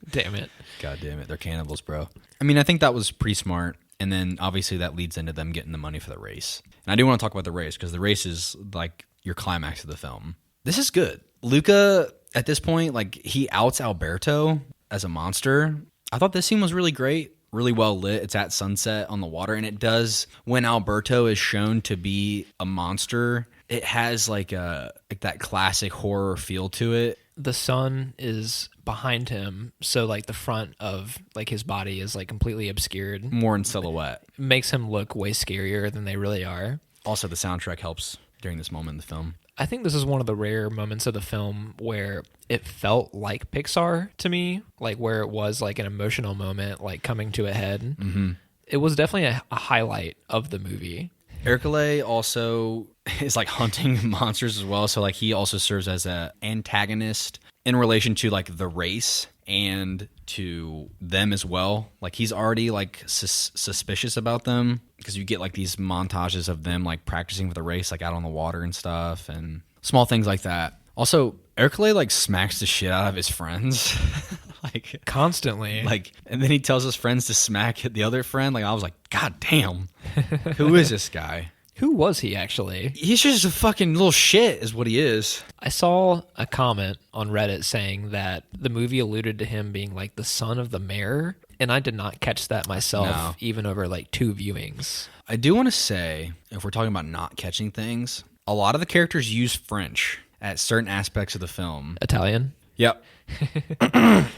S1: Damn it.
S2: God damn it. They're cannibals, bro. I mean, I think that was pretty smart. And then obviously that leads into them getting the money for the race. And I do want to talk about the race because the race is like your climax of the film. This is good. Luca, at this point, like he outs Alberto as a monster. I thought this scene was really great, really well lit. It's at sunset on the water. And it does, when Alberto is shown to be a monster, it has like that classic horror feel to it.
S1: The sun is behind him, so like the front of like his body is like completely obscured.
S2: More in silhouette.
S1: Makes him look way scarier than they really are.
S2: Also, the soundtrack helps during this moment in the film.
S1: I think this is one of the rare moments of the film where it felt like Pixar to me, like where it was like an emotional moment, like coming to a head.
S2: Mm-hmm.
S1: It was definitely a highlight of the movie.
S2: Ercole also is like hunting monsters as well. So like he also serves as an antagonist in relation to like the race and to them as well. Like he's already like suspicious about them because you get like these montages of them like practicing for the race, like out on the water and stuff and small things like that. Also, Ercole like smacks the shit out of his friends. Like
S1: constantly.
S2: Like, and then he tells his friends to smack the other friend. Like I was like, God damn. Who is this guy?
S1: Who was he actually?
S2: He's just a fucking little shit is what he is.
S1: I saw a comment on Reddit saying that the movie alluded to him being like the son of the mayor, and I did not catch that myself, even over like 2 viewings.
S2: I do want to say, if we're talking about not catching things, a lot of the characters use French at certain aspects of the film.
S1: Italian?
S2: Yep.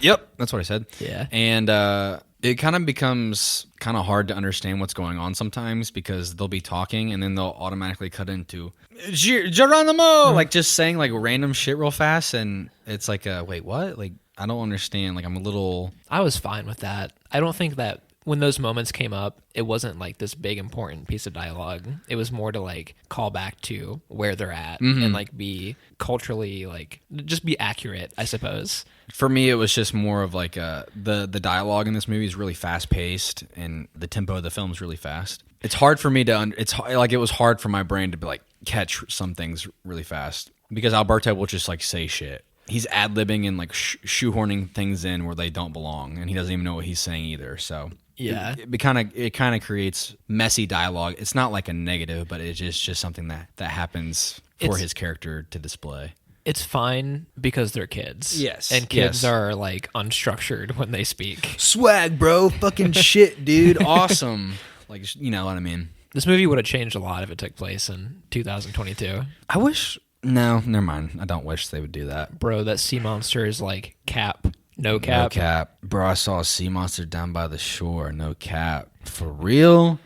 S2: Yep, that's what I said.
S1: Yeah.
S2: And it kind of becomes kind of hard to understand what's going on sometimes because they'll be talking and then they'll automatically cut into Geronimo, like just saying like random shit real fast, and it's like, wait, what? Like I don't understand. Like
S1: I was fine with that. I don't think that when those moments came up, it wasn't like this big important piece of dialogue. It was more to like call back to where they're at and like be culturally like just be accurate, I suppose.
S2: For me, it was just more of like the dialogue in this movie is really fast paced and the tempo of the film is really fast. It's hard for me to it was hard for my brain to be like catch some things really fast because Alberto will just like say shit. He's ad-libbing and like shoehorning things in where they don't belong, and he doesn't even know what he's saying either. So
S1: yeah,
S2: it kind of creates messy dialogue. It's not like a negative, but it's just something that happens for his character to display.
S1: It's fine because they're kids.
S2: Yes,
S1: and kids are like unstructured when they speak.
S2: Swag, bro, fucking shit, dude, awesome. Like you know what I mean.
S1: This movie would have changed a lot if it took place in 2022.
S2: I wish. No, never mind. I don't wish they would do that.
S1: Bro, that sea monster is like cap. No cap.
S2: No cap. Bro, I saw a sea monster down by the shore. No cap. For real?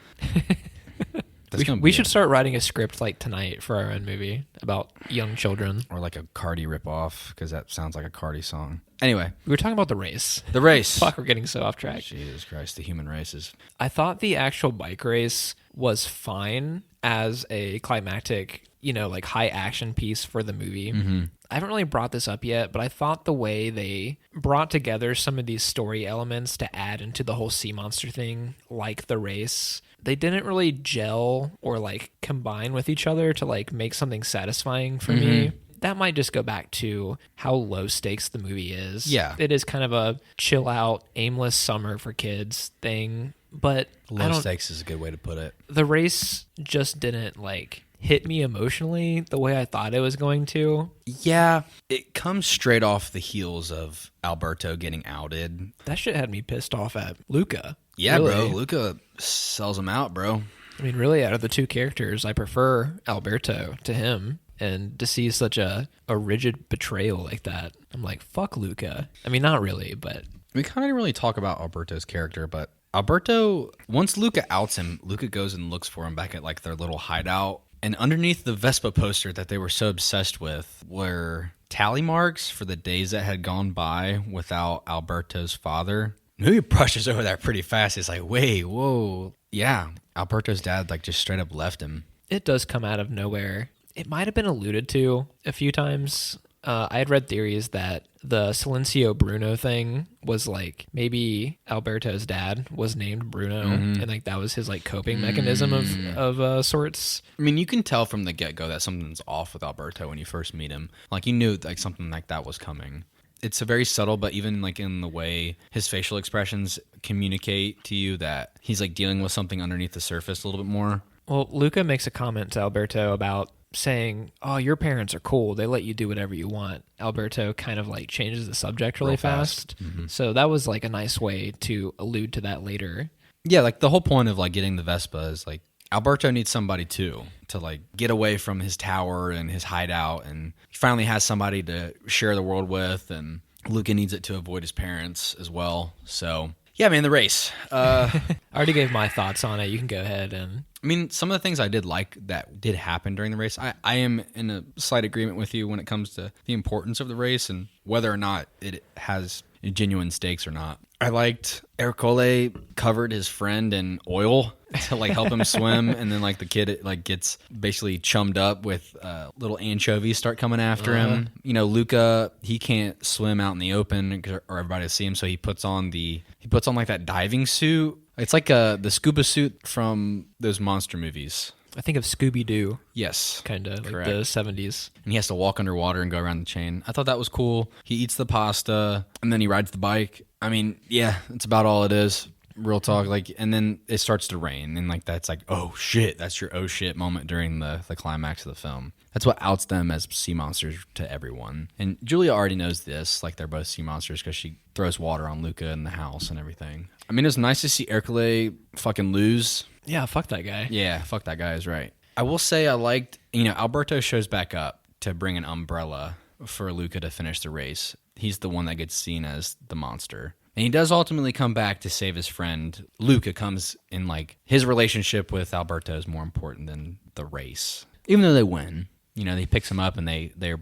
S1: We should start writing a script like tonight for our own movie about young children.
S2: Or like a Cardi ripoff, because that sounds like a Cardi song. Anyway.
S1: We were talking about the race.
S2: The race.
S1: Fuck, we're getting so off track.
S2: Jesus Christ, the human races.
S1: I thought the actual bike race was fine as a climactic, like high action piece for the movie.
S2: Mm-hmm.
S1: I haven't really brought this up yet, but I thought the way they brought together some of these story elements to add into the whole sea monster thing, like the race, they didn't really gel or like combine with each other to like make something satisfying for me. That might just go back to how low stakes the movie is.
S2: Yeah.
S1: It is kind of a chill out, aimless summer for kids thing, but
S2: low stakes is a good way to put it.
S1: The race just didn't like hit me emotionally the way I thought it was going to.
S2: Yeah, it comes straight off the heels of Alberto getting outed.
S1: That shit had me pissed off at Luca.
S2: Yeah,
S1: really.
S2: bro. Luca sells him out, bro.
S1: I mean, really, out of the two characters, I prefer Alberto to him. And to see such a rigid betrayal like that, I'm like, fuck Luca. I mean, not really, but...
S2: We kind of didn't really talk about Alberto's character, but Alberto, once Luca outs him, Luca goes and looks for him back at like their little hideout. And underneath the Vespa poster that they were so obsessed with were tally marks for the days that had gone by without Alberto's father. He brushes over that pretty fast. It's like, wait, whoa. Yeah, Alberto's dad like just straight up left him.
S1: It does come out of nowhere. It might have been alluded to a few times. I had read theories that the Silencio Bruno thing was like maybe Alberto's dad was named Bruno, and like that was his like coping mechanism of sorts.
S2: I mean, you can tell from the get-go that something's off with Alberto when you first meet him. Like you knew like something like that was coming. It's a very subtle, but even like in the way his facial expressions communicate to you that he's like dealing with something underneath the surface a little bit more.
S1: Well, Luca makes a comment to Alberto about saying, oh, your parents are cool. They let you do whatever you want. Alberto kind of like changes the subject really fast. So that was like a nice way to allude to that later.
S2: Yeah, like the whole point of like getting the Vespa is like Alberto needs somebody too to like get away from his tower and his hideout, and he finally has somebody to share the world with, and Luca needs it to avoid his parents as well. So yeah, man, the race.
S1: I already gave my thoughts on it. You can go ahead and...
S2: I mean, some of the things I did like that did happen during the race, I am in a slight agreement with you when it comes to the importance of the race and whether or not it has genuine stakes or not. I liked Ercole covered his friend in oil to like help him swim, and then like the kid like gets basically chummed up with little anchovies start coming after him. You know, Luca, he can't swim out in the open or everybody will see him, so he puts on like that diving suit. It's like the scuba suit from those monster movies.
S1: I think of Scooby-Doo.
S2: Yes.
S1: Kind of like the 70s.
S2: And he has to walk underwater and go around the chain. I thought that was cool. He eats the pasta and then he rides the bike. I mean, yeah, that's about all it is. Real talk. Like, and then it starts to rain, and like that's like, oh shit, that's your oh shit moment during the climax of the film. That's what outs them as sea monsters to everyone. And Julia already knows this, like they're both sea monsters, because she throws water on Luca in the house and everything. I mean, it was nice to see Ercole fucking lose.
S1: Yeah, fuck that guy.
S2: Yeah, fuck that guy is right. I will say I liked, Alberto shows back up to bring an umbrella for Luca to finish the race. He's the one that gets seen as the monster. And he does ultimately come back to save his friend. Luca comes in like his relationship with Alberto is more important than the race. Even though they win, he picks him up and they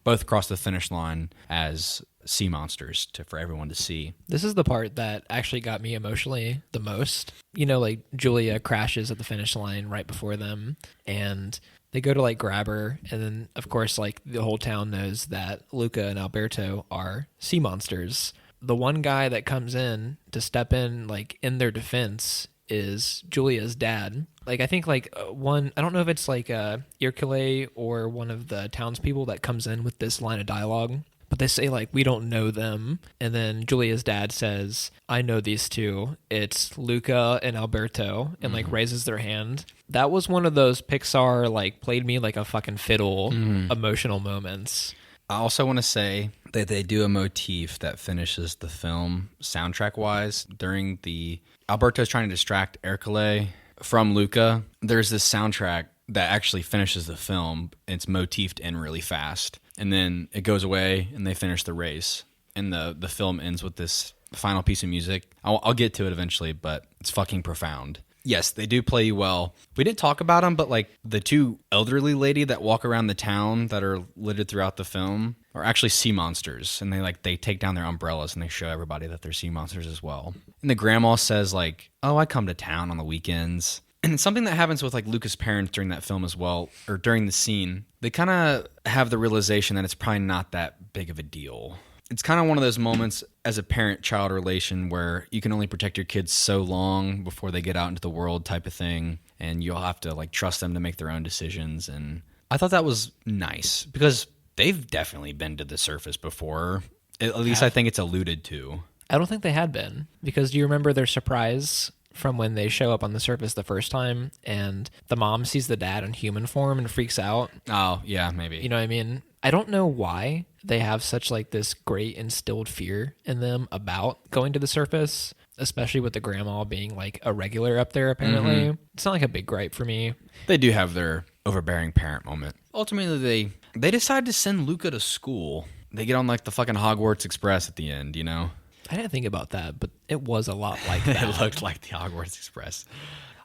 S2: both cross the finish line as sea monsters for everyone to see.
S1: This is the part that actually got me emotionally the most. Like Julia crashes at the finish line right before them, and they go to like grab her, and then of course like the whole town knows that Luca and Alberto are sea monsters. The one guy that comes in to step in like in their defense is Julia's dad. Like I think like I don't know if it's like Ercole or one of the townspeople that comes in with this line of dialogue, but they say like, we don't know them. And then Julia's dad says, I know these two. It's Luca and Alberto, and like raises their hand. That was one of those Pixar like played me like a fucking fiddle emotional moments.
S2: I also want to say that they do a motif that finishes the film soundtrack-wise. During Alberto's trying to distract Ercole from Luca, there's this soundtrack that actually finishes the film. It's motifed in really fast. And then it goes away, and they finish the race. And the film ends with this final piece of music. I'll get to it eventually, but it's fucking profound. Yes, they do play you well. We didn't talk about them, but like the two elderly lady that walk around the town that are littered throughout the film are actually sea monsters, and they take down their umbrellas and they show everybody that they're sea monsters as well. And the grandma says like, "Oh, I come to town on the weekends." And it's something that happens with like Luca's parents during that film as well, or during the scene. They kind of have the realization that it's probably not that big of a deal. It's kind of one of those moments as a parent-child relation where you can only protect your kids so long before they get out into the world type of thing, and you'll have to like trust them to make their own decisions. And I thought that was nice because they've definitely been to the surface before. At least I think it's alluded to.
S1: I don't think they had been, because do you remember their surprise from when they show up on the surface the first time and the mom sees the dad in human form and freaks out.
S2: Oh, yeah, maybe.
S1: You know what I mean? I don't know why they have such like this great instilled fear in them about going to the surface, especially with the grandma being like a regular up there apparently. It's not like a big gripe for me.
S2: They do have their overbearing parent moment. Ultimately, they decide to send Luca to school. They get on like the fucking Hogwarts Express at the end, you know?
S1: I didn't think about that, but it was a lot like that.
S2: It looked like the Hogwarts Express.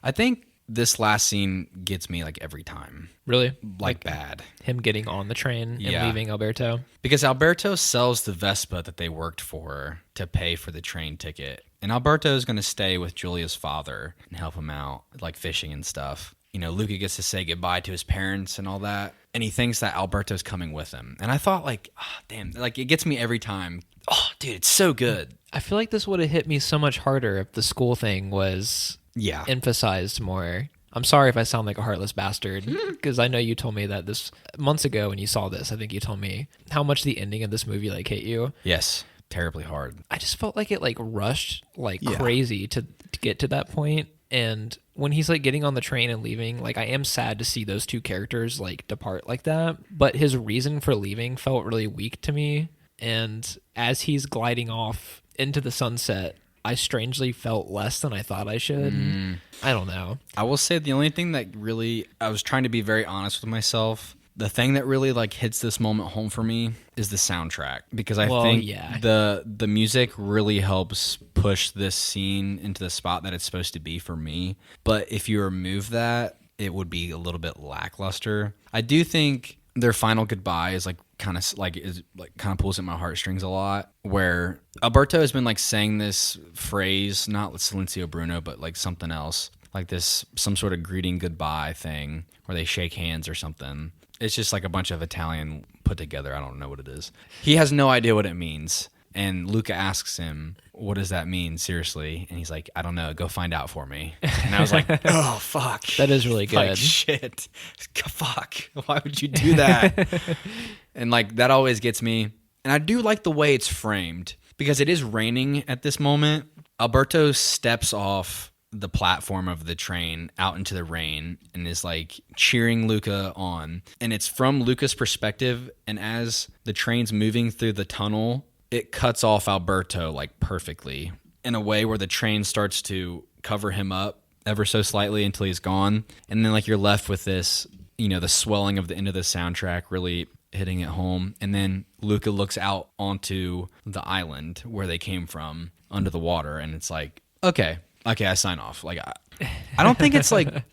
S2: I think this last scene gets me like every time.
S1: Really?
S2: Like bad.
S1: Him getting on the train and leaving Alberto?
S2: Because Alberto sells the Vespa that they worked for to pay for the train ticket. And Alberto is going to stay with Julia's father and help him out, like fishing and stuff. You know, Luca gets to say goodbye to his parents and all that. And he thinks that Alberto's coming with him. And I thought like, damn, like it gets me every time. Oh, dude, it's so good.
S1: I feel like this would have hit me so much harder if the school thing was emphasized more. I'm sorry if I sound like a heartless bastard, because I know you told me that this months ago when you saw this. I think you told me how much the ending of this movie like hit you.
S2: Yes, terribly hard.
S1: I just felt like it like rushed like crazy to get to that point. And when he's like getting on the train and leaving, like I am sad to see those two characters like depart like that. But his reason for leaving felt really weak to me. And as he's gliding off into the sunset, I strangely felt less than I thought I should. I don't know.
S2: I will say the only thing that really, I was trying to be very honest with myself. The thing that really like hits this moment home for me is the soundtrack, because I think the music really helps push this scene into the spot that it's supposed to be for me. But if you remove that, it would be a little bit lackluster. I do think their final goodbye is like kind of pulls at my heartstrings a lot, where Alberto has been like saying this phrase, not Silencio Bruno, but like something else, like this, some sort of greeting goodbye thing where they shake hands or something. It's just like a bunch of Italian put together. I don't know what it is. He has no idea what it means. And Luca asks him, what does that mean, seriously? And he's like, I don't know. Go find out for me. And I was like, oh, fuck.
S1: That is really good.
S2: Like, shit. Fuck. Why would you do that? And like, that always gets me. And I do like the way it's framed, because it is raining at this moment. Alberto steps off the platform of the train out into the rain and is like cheering Luca on. And it's from Luca's perspective. And as the train's moving through the tunnel, it cuts off Alberto like perfectly in a way where the train starts to cover him up ever so slightly until he's gone. And then like you're left with this, you know, the swelling of the end of the soundtrack really hitting it home. And then Luca looks out onto the island where they came from under the water. And it's like, okay, I sign off. Like, I don't think it's like,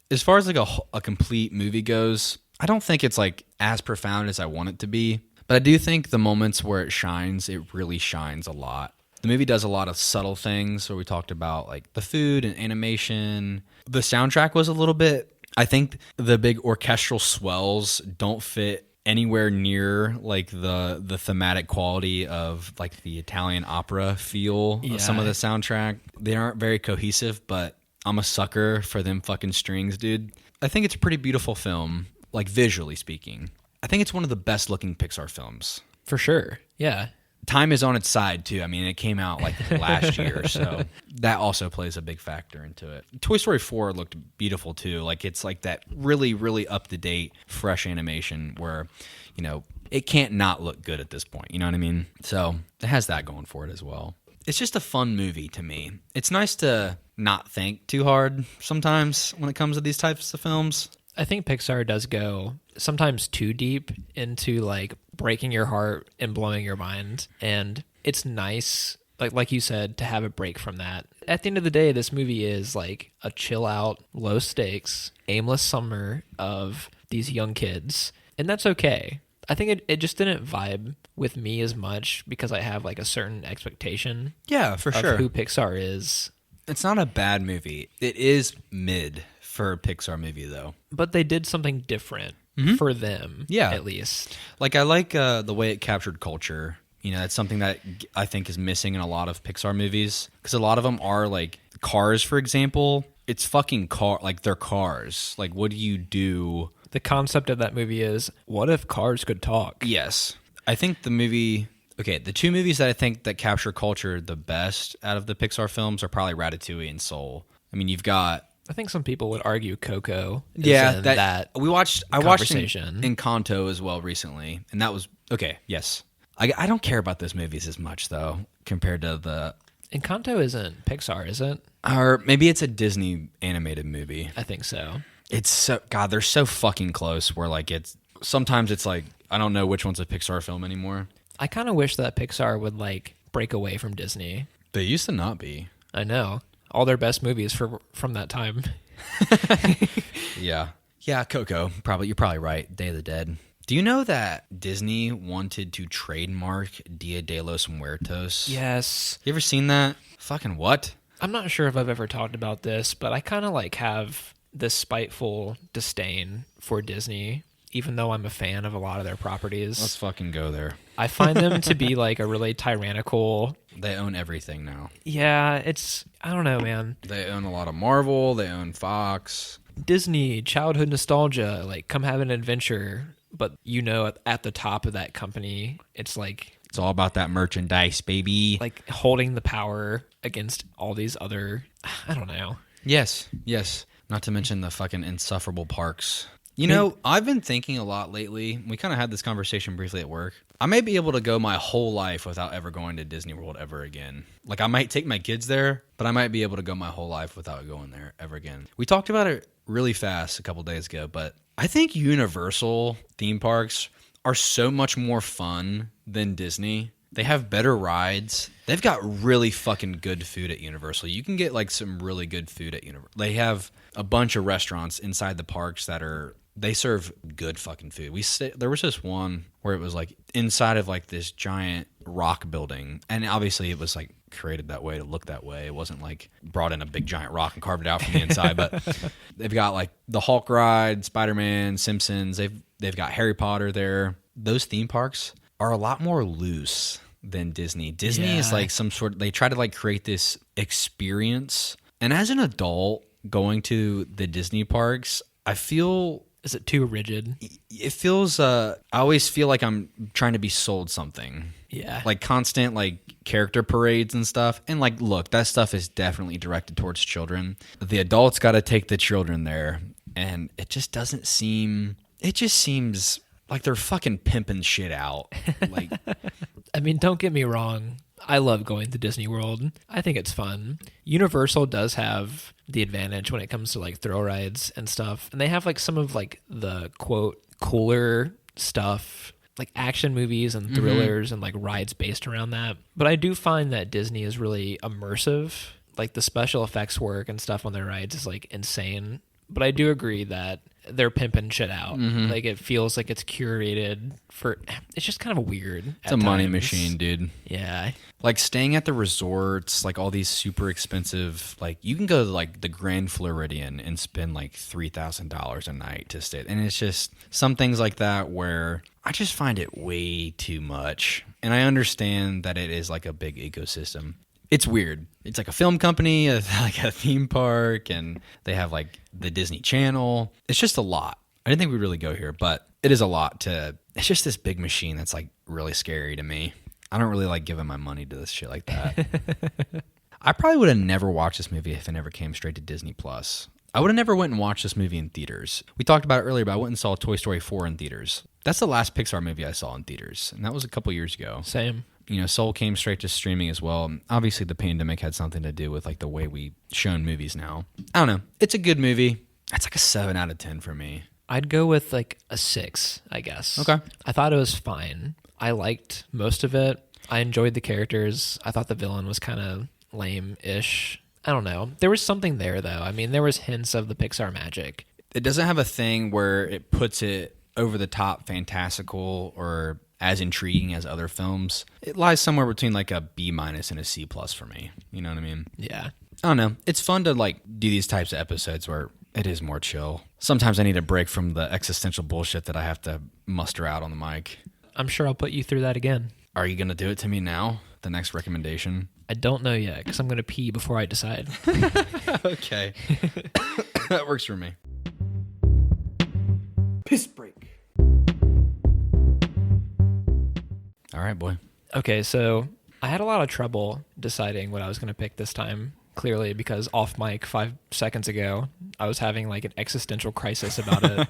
S2: as far as like a complete movie goes, I don't think it's like as profound as I want it to be. But I do think the moments where it shines, it really shines a lot. The movie does a lot of subtle things. So we talked about like the food and animation. The soundtrack was a little bit, I think the big orchestral swells don't fit anywhere near like the thematic quality of like the Italian opera feel of some of the soundtrack. They aren't very cohesive, but I'm a sucker for them fucking strings, dude. I think it's a pretty beautiful film, like visually speaking. I think it's one of the best looking Pixar films.
S1: For sure. Yeah.
S2: Time is on its side too. I mean, it came out like last year, so that also plays a big factor into it. Toy Story 4 looked beautiful too. Like it's like that really, really up to date, fresh animation where, you know, it can't not look good at this point. You know what I mean? So it has that going for it as well. It's just a fun movie to me. It's nice to not think too hard sometimes when it comes to these types of films.
S1: I think Pixar does go sometimes too deep into like breaking your heart and blowing your mind. And it's nice, like you said, to have a break from that. At the end of the day, this movie is like a chill out, low stakes, aimless summer of these young kids. And that's okay. I think it just didn't vibe with me as much because I have like a certain expectation.
S2: Yeah, for sure.
S1: Of who Pixar is.
S2: It's not a bad movie. It is mid for a Pixar movie though.
S1: But they did something different for them, at least.
S2: Like I like the way it captured culture. You know, that's something that I think is missing in a lot of Pixar movies, because a lot of them are like Cars, for example. It's fucking like they're cars. Like, what do you do? The
S1: concept of that movie is, what if cars could talk?
S2: Yes. I think the movie Okay, the two movies that I think that capture culture the best out of the Pixar films are probably Ratatouille and Soul. I mean, you've got...
S1: I think some people would argue Coco is
S2: Yeah,
S1: in
S2: that we watched. I watched
S1: conversation.
S2: Encanto as well recently, and that was okay. Yes, I don't care about those movies as much though compared to the
S1: Encanto isn't Pixar, is it?
S2: or maybe it's a Disney animated movie.
S1: I think so.
S2: It's so God, they're so fucking close. Where like it's sometimes it's like I don't know which one's a Pixar film anymore.
S1: I kind of wish that Pixar would like break away from Disney.
S2: They used to not be.
S1: I know. All their best movies from that time.
S2: Yeah, Coco. You're probably right. Day of the Dead. Do you know that Disney wanted to trademark Dia de los Muertos?
S1: Yes.
S2: You ever seen that? Fucking what?
S1: I'm not sure if I've ever talked about this, but I kind of like have this spiteful disdain for Disney, even though I'm a fan of a lot of their properties.
S2: Let's fucking go there.
S1: I find them to be like a really tyrannical...
S2: They own everything now.
S1: Yeah, I don't know, man.
S2: They own a lot of Marvel. They own Fox.
S1: Disney, childhood nostalgia, like come have an adventure. But at the top of that company, it's like...
S2: It's all about that merchandise, baby.
S1: Like holding the power against all these other... I don't know.
S2: Yes. Not to mention the fucking insufferable parks. You know, I've been thinking a lot lately. We kind of had this conversation briefly at work. I may be able to go my whole life without ever going to Disney World ever again. Like, I might take my kids there, but I might be able to go my whole life without going there ever again. We talked about it really fast a couple days ago, but I think Universal theme parks are so much more fun than Disney. They have better rides. They've got really fucking good food at Universal. You can get, like, some really good food at Universal. They have a bunch of restaurants inside the parks that are... They serve good fucking food. There was this one where it was like inside of like this giant rock building, and obviously it was like created that way to look that way. It wasn't like brought in a big giant rock and carved it out from the inside. But they've got like the Hulk ride, Spider-Man, Simpsons. They've got Harry Potter there. Those theme parks are a lot more loose than Disney. Disney is like some sort. They try to like create this experience, and as an adult going to the Disney parks, I feel.
S1: Is it too rigid?
S2: It feels, I always feel like I'm trying to be sold something.
S1: Yeah.
S2: Like constant, like, character parades and stuff. And, like, look, that stuff is definitely directed towards children. The adults got to take the children there. And it just doesn't seem, it just seems like they're fucking pimping shit out. Like,
S1: I mean, don't get me wrong. I love going to Disney World. I think it's fun. Universal does have the advantage when it comes to like thrill rides and stuff. And they have like some of like the quote cooler stuff, like action movies and thrillers and like rides based around that. But I do find that Disney is really immersive. Like the special effects work and stuff on their rides is like insane. But I do agree that they're pimping shit out. Like it feels like it's curated for. It's just kind of weird.
S2: It's a money machine, dude.
S1: Yeah.
S2: Like staying at the resorts, like all these super expensive. Like you can go to like the Grand Floridian and spend like $3,000 a night to stay, and it's just some things like that where I just find it way too much. And I understand that it is like a big ecosystem. It's weird. It's like a film company, like a theme park, and they have like the Disney Channel. It's just a lot. I didn't think we'd really go here, but it is a lot to... It's just this big machine that's like really scary to me. I don't really like giving my money to this shit like that. I probably would have never watched this movie if it never came straight to Disney+. I would have never went and watched this movie in theaters. We talked about it earlier, but I went and saw Toy Story 4 in theaters. That's the last Pixar movie I saw in theaters, and that was a couple years ago.
S1: Same.
S2: You know, Soul came straight to streaming as well. Obviously, the pandemic had something to do with like the way we shown movies now. I don't know. It's a good movie. It's like a 7 out of 10 for me.
S1: I'd go with like a 6, I guess.
S2: Okay.
S1: I thought it was fine. I liked most of it. I enjoyed the characters. I thought the villain was kind of lame-ish. I don't know. There was something there, though. I mean, there was hints of the Pixar magic.
S2: It doesn't have a thing where it puts it over the top fantastical or as intriguing as other films. It lies somewhere between like a B- and a C+ for me. You know what I mean?
S1: Yeah.
S2: I don't know. It's fun to like do these types of episodes where it is more chill. Sometimes I need a break from the existential bullshit that I have to muster out on the mic.
S1: I'm sure I'll put you through that again.
S2: Are you going to do it to me now? The next recommendation?
S1: I don't know yet because I'm going to pee before I decide.
S2: Okay. That works for me.
S1: Piss break.
S2: All right, boy.
S1: Okay, so I had a lot of trouble deciding what I was going to pick this time, clearly, because off mic 5 seconds ago, I was having like an existential crisis about it,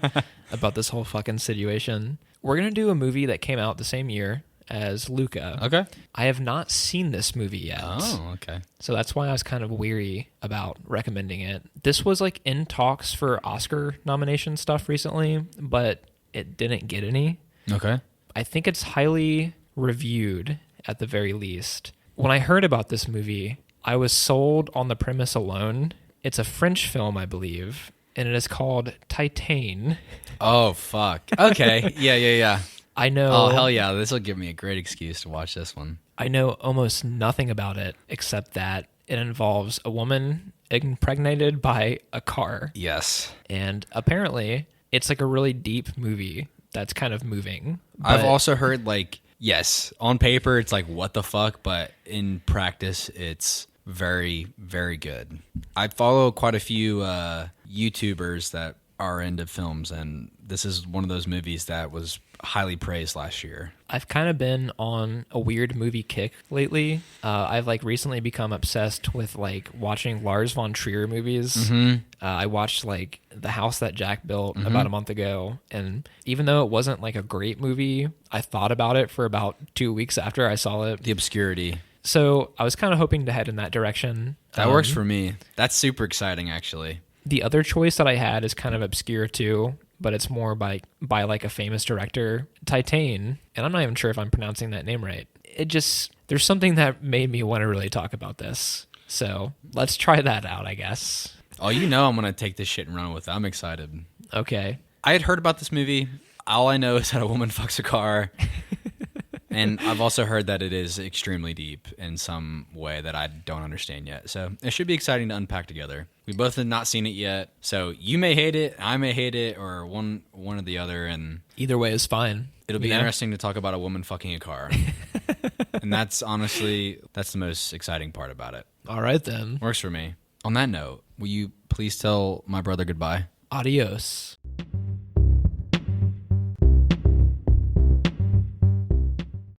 S1: about this whole fucking situation. We're going to do a movie that came out the same year as Luca.
S2: Okay.
S1: I have not seen this movie yet.
S2: Oh, okay.
S1: So that's why I was kind of weary about recommending it. This was like in talks for Oscar nomination stuff recently, but it didn't get any.
S2: Okay.
S1: I think it's highly reviewed at the very least. When I heard about this movie, I was sold on the premise alone. It's a French film, I believe, and it is called Titane.
S2: Oh, fuck. Okay. Yeah.
S1: I know.
S2: Oh, hell yeah. This will give me a great excuse to watch this one.
S1: I know almost nothing about it except that it involves a woman impregnated by a car.
S2: Yes.
S1: And apparently, it's like a really deep movie that's kind of moving.
S2: I've also heard, like, yes, on paper, it's like, what the fuck? But in practice, it's very, very good. I follow quite a few YouTubers that are into films, and this is one of those movies that was highly praised last year.
S1: I've kind of been on a weird movie kick lately. I've like recently become obsessed with like watching Lars von Trier movies.
S2: Mm-hmm.
S1: I watched like The House That Jack Built about a month ago, and even though it wasn't like a great movie, I thought about it for about 2 weeks after I saw it.
S2: The obscurity.
S1: So I was kind of hoping to head in that direction.
S2: That works for me. That's super exciting, actually.
S1: The other choice that I had is kind of obscure too, but it's more by like a famous director, Titane, and I'm not even sure if I'm pronouncing that name right. There's something that made me want to really talk about this. So let's try that out, I guess.
S2: Oh, you know I'm going to take this shit and run with it. I'm excited.
S1: Okay.
S2: I had heard about this movie. All I know is that a woman fucks a car. And I've also heard that it is extremely deep in some way that I don't understand yet. So it should be exciting to unpack together. We both have not seen it yet. So you may hate it, I may hate it, or one or the other. And
S1: Either way is fine.
S2: it'll be interesting to talk about a woman fucking a car. And that's honestly, that's the most exciting part about it.
S1: All right, then.
S2: Works for me. On that note, will you please tell my brother goodbye?
S1: Adios.